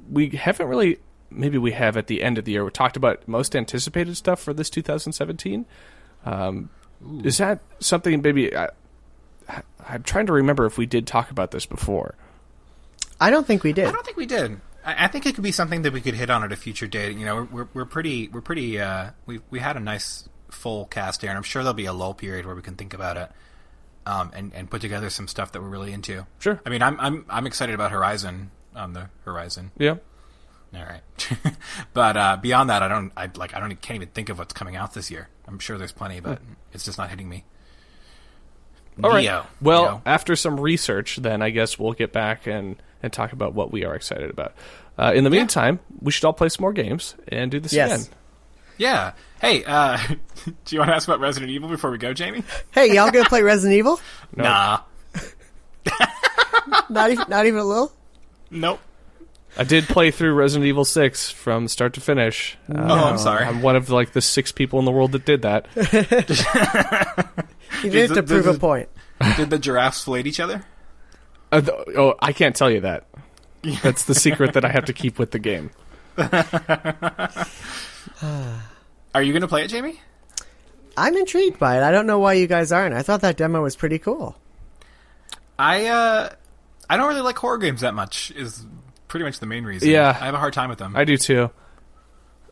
we haven't really. Maybe we have at the end of the year. We talked about most anticipated stuff for this 2017. Is that something? Maybe. I'm trying to remember if we did talk about this before. I don't think we did. I don't think we did. I think it could be something that we could hit on at a future date. We're pretty. We had a nice full cast here, and I'm sure there'll be a lull period where we can think about it, and put together some stuff that we're really into. Sure. I mean, I'm excited about Horizon on the horizon. Yeah. All right. But beyond that, can't even think of what's coming out this year. I'm sure there's plenty, but it's just not hitting me. All right. Well, after some research, then I guess we'll get back and talk about what we are excited about. In the meantime, we should all play some more games and do this again. Yeah. Hey, do you want to ask about Resident Evil before we go, Jamie? Hey, y'all gonna play Resident Evil? No. Nah. Not even a little? Nope. I did play through Resident Evil 6 from start to finish. I'm sorry. I'm one of the 6 people in the world that did that. You did it to prove a point. Did the giraffes fillet each other? I can't tell you that. That's the secret that I have to keep with the game. Are you going to play it, Jamie? I'm intrigued by it. I don't know why you guys aren't. I thought that demo was pretty cool. I don't really like horror games that much, is pretty much the main reason. Yeah. I have a hard time with them. I do too.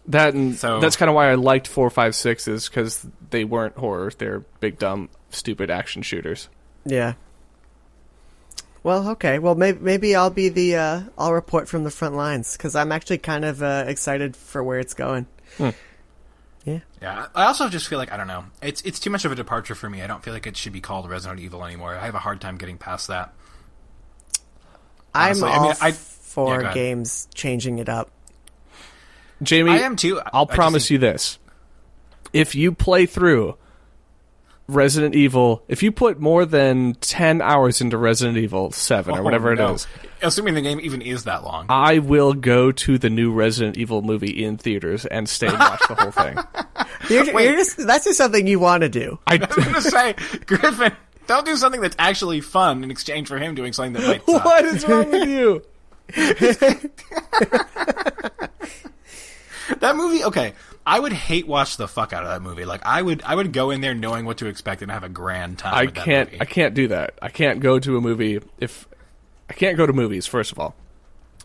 That's kind of why I liked 4, 5, 6 is because they weren't horror. They're big, dumb, stupid action shooters. Yeah. Well, okay. Well, maybe I'll be the I'll report from the front lines because I'm actually kind of excited for where it's going. Yeah. Yeah. I also just feel like I don't know. It's too much of a departure for me. I don't feel like it should be called Resident Evil anymore. I have a hard time getting past that. Honestly, I'm all for games changing it up. Jamie, I am too. I'll promise you this: if you play through Resident Evil, if you put more than 10 hours into Resident Evil 7 or whatever it is, assuming the game even is that long, I will go to the new Resident Evil movie in theaters and stay and watch the whole thing. That's just something you want to do. I was going to say, Griffin, don't do something that's actually fun in exchange for him doing something that might suck. What is wrong with you? That movie, okay. I would hate watch the fuck out of that movie. Like I would go in there knowing what to expect and have a grand time. I can't do that. I can't go to a movie if I can't go to movies. First of all,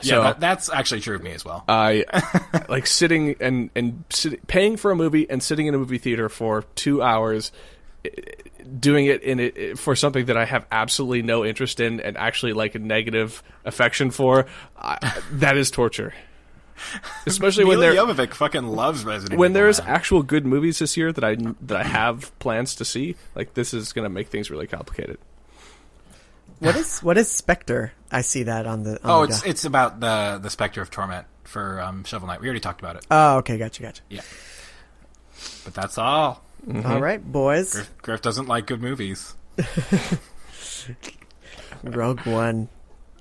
yeah, that's actually true of me as well. I like sitting and paying for a movie and sitting in a movie theater for 2 hours, doing it for something that I have absolutely no interest in and actually like a negative affection for. That is torture. Especially when Jovovich fucking loves Resident Evil. When there's actual good movies this year that I have plans to see, like this is going to make things really complicated. What is Spectre? I see that on the. It's about the Spectre of Torment for Shovel Knight. We already talked about it. Oh, okay, gotcha. Yeah, but that's all. Mm-hmm. All right, boys. Griff doesn't like good movies. Rogue One.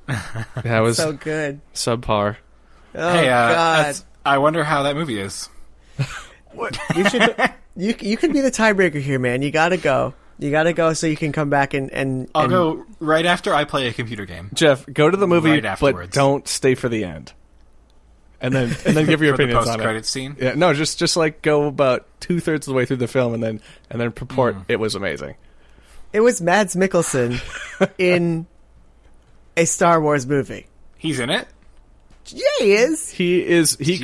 That was so good. Subpar. Oh, hey, God. I wonder how that movie is. What? You can be the tiebreaker here, man. You gotta go. So you can come back and I'll go right after I play a computer game. Jeff, go to the movie, but don't stay for the end. And then give your opinions on it. Post-credits scene. Yeah, no, just like go about 2/3 of the way through the film, and then purport it was amazing. It was Mads Mikkelsen in a Star Wars movie. He's in it. Yeah, he is. He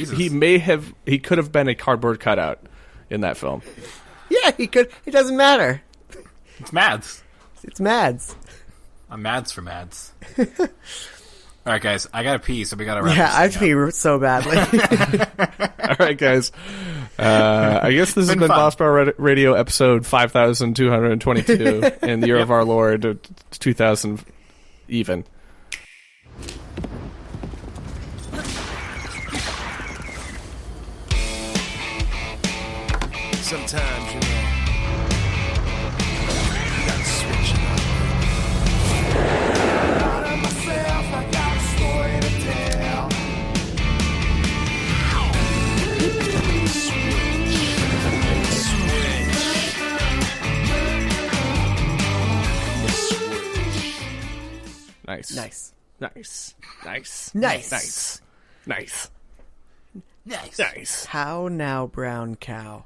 could have been a cardboard cutout in that film. Yeah, he could. It doesn't matter. It's Mads. It's Mads. I'm Mads for Mads. All right, guys. I gotta pee, so we gotta wrap this I pee so badly. All right, guys. I guess this has been Boss Bar Radio episode 5222 in the year of our Lord 2000 even. Sometimes, you know, you gotta switch it up. Out of myself, I got a story to tell. Nice. Nice. Nice. How now, brown cow?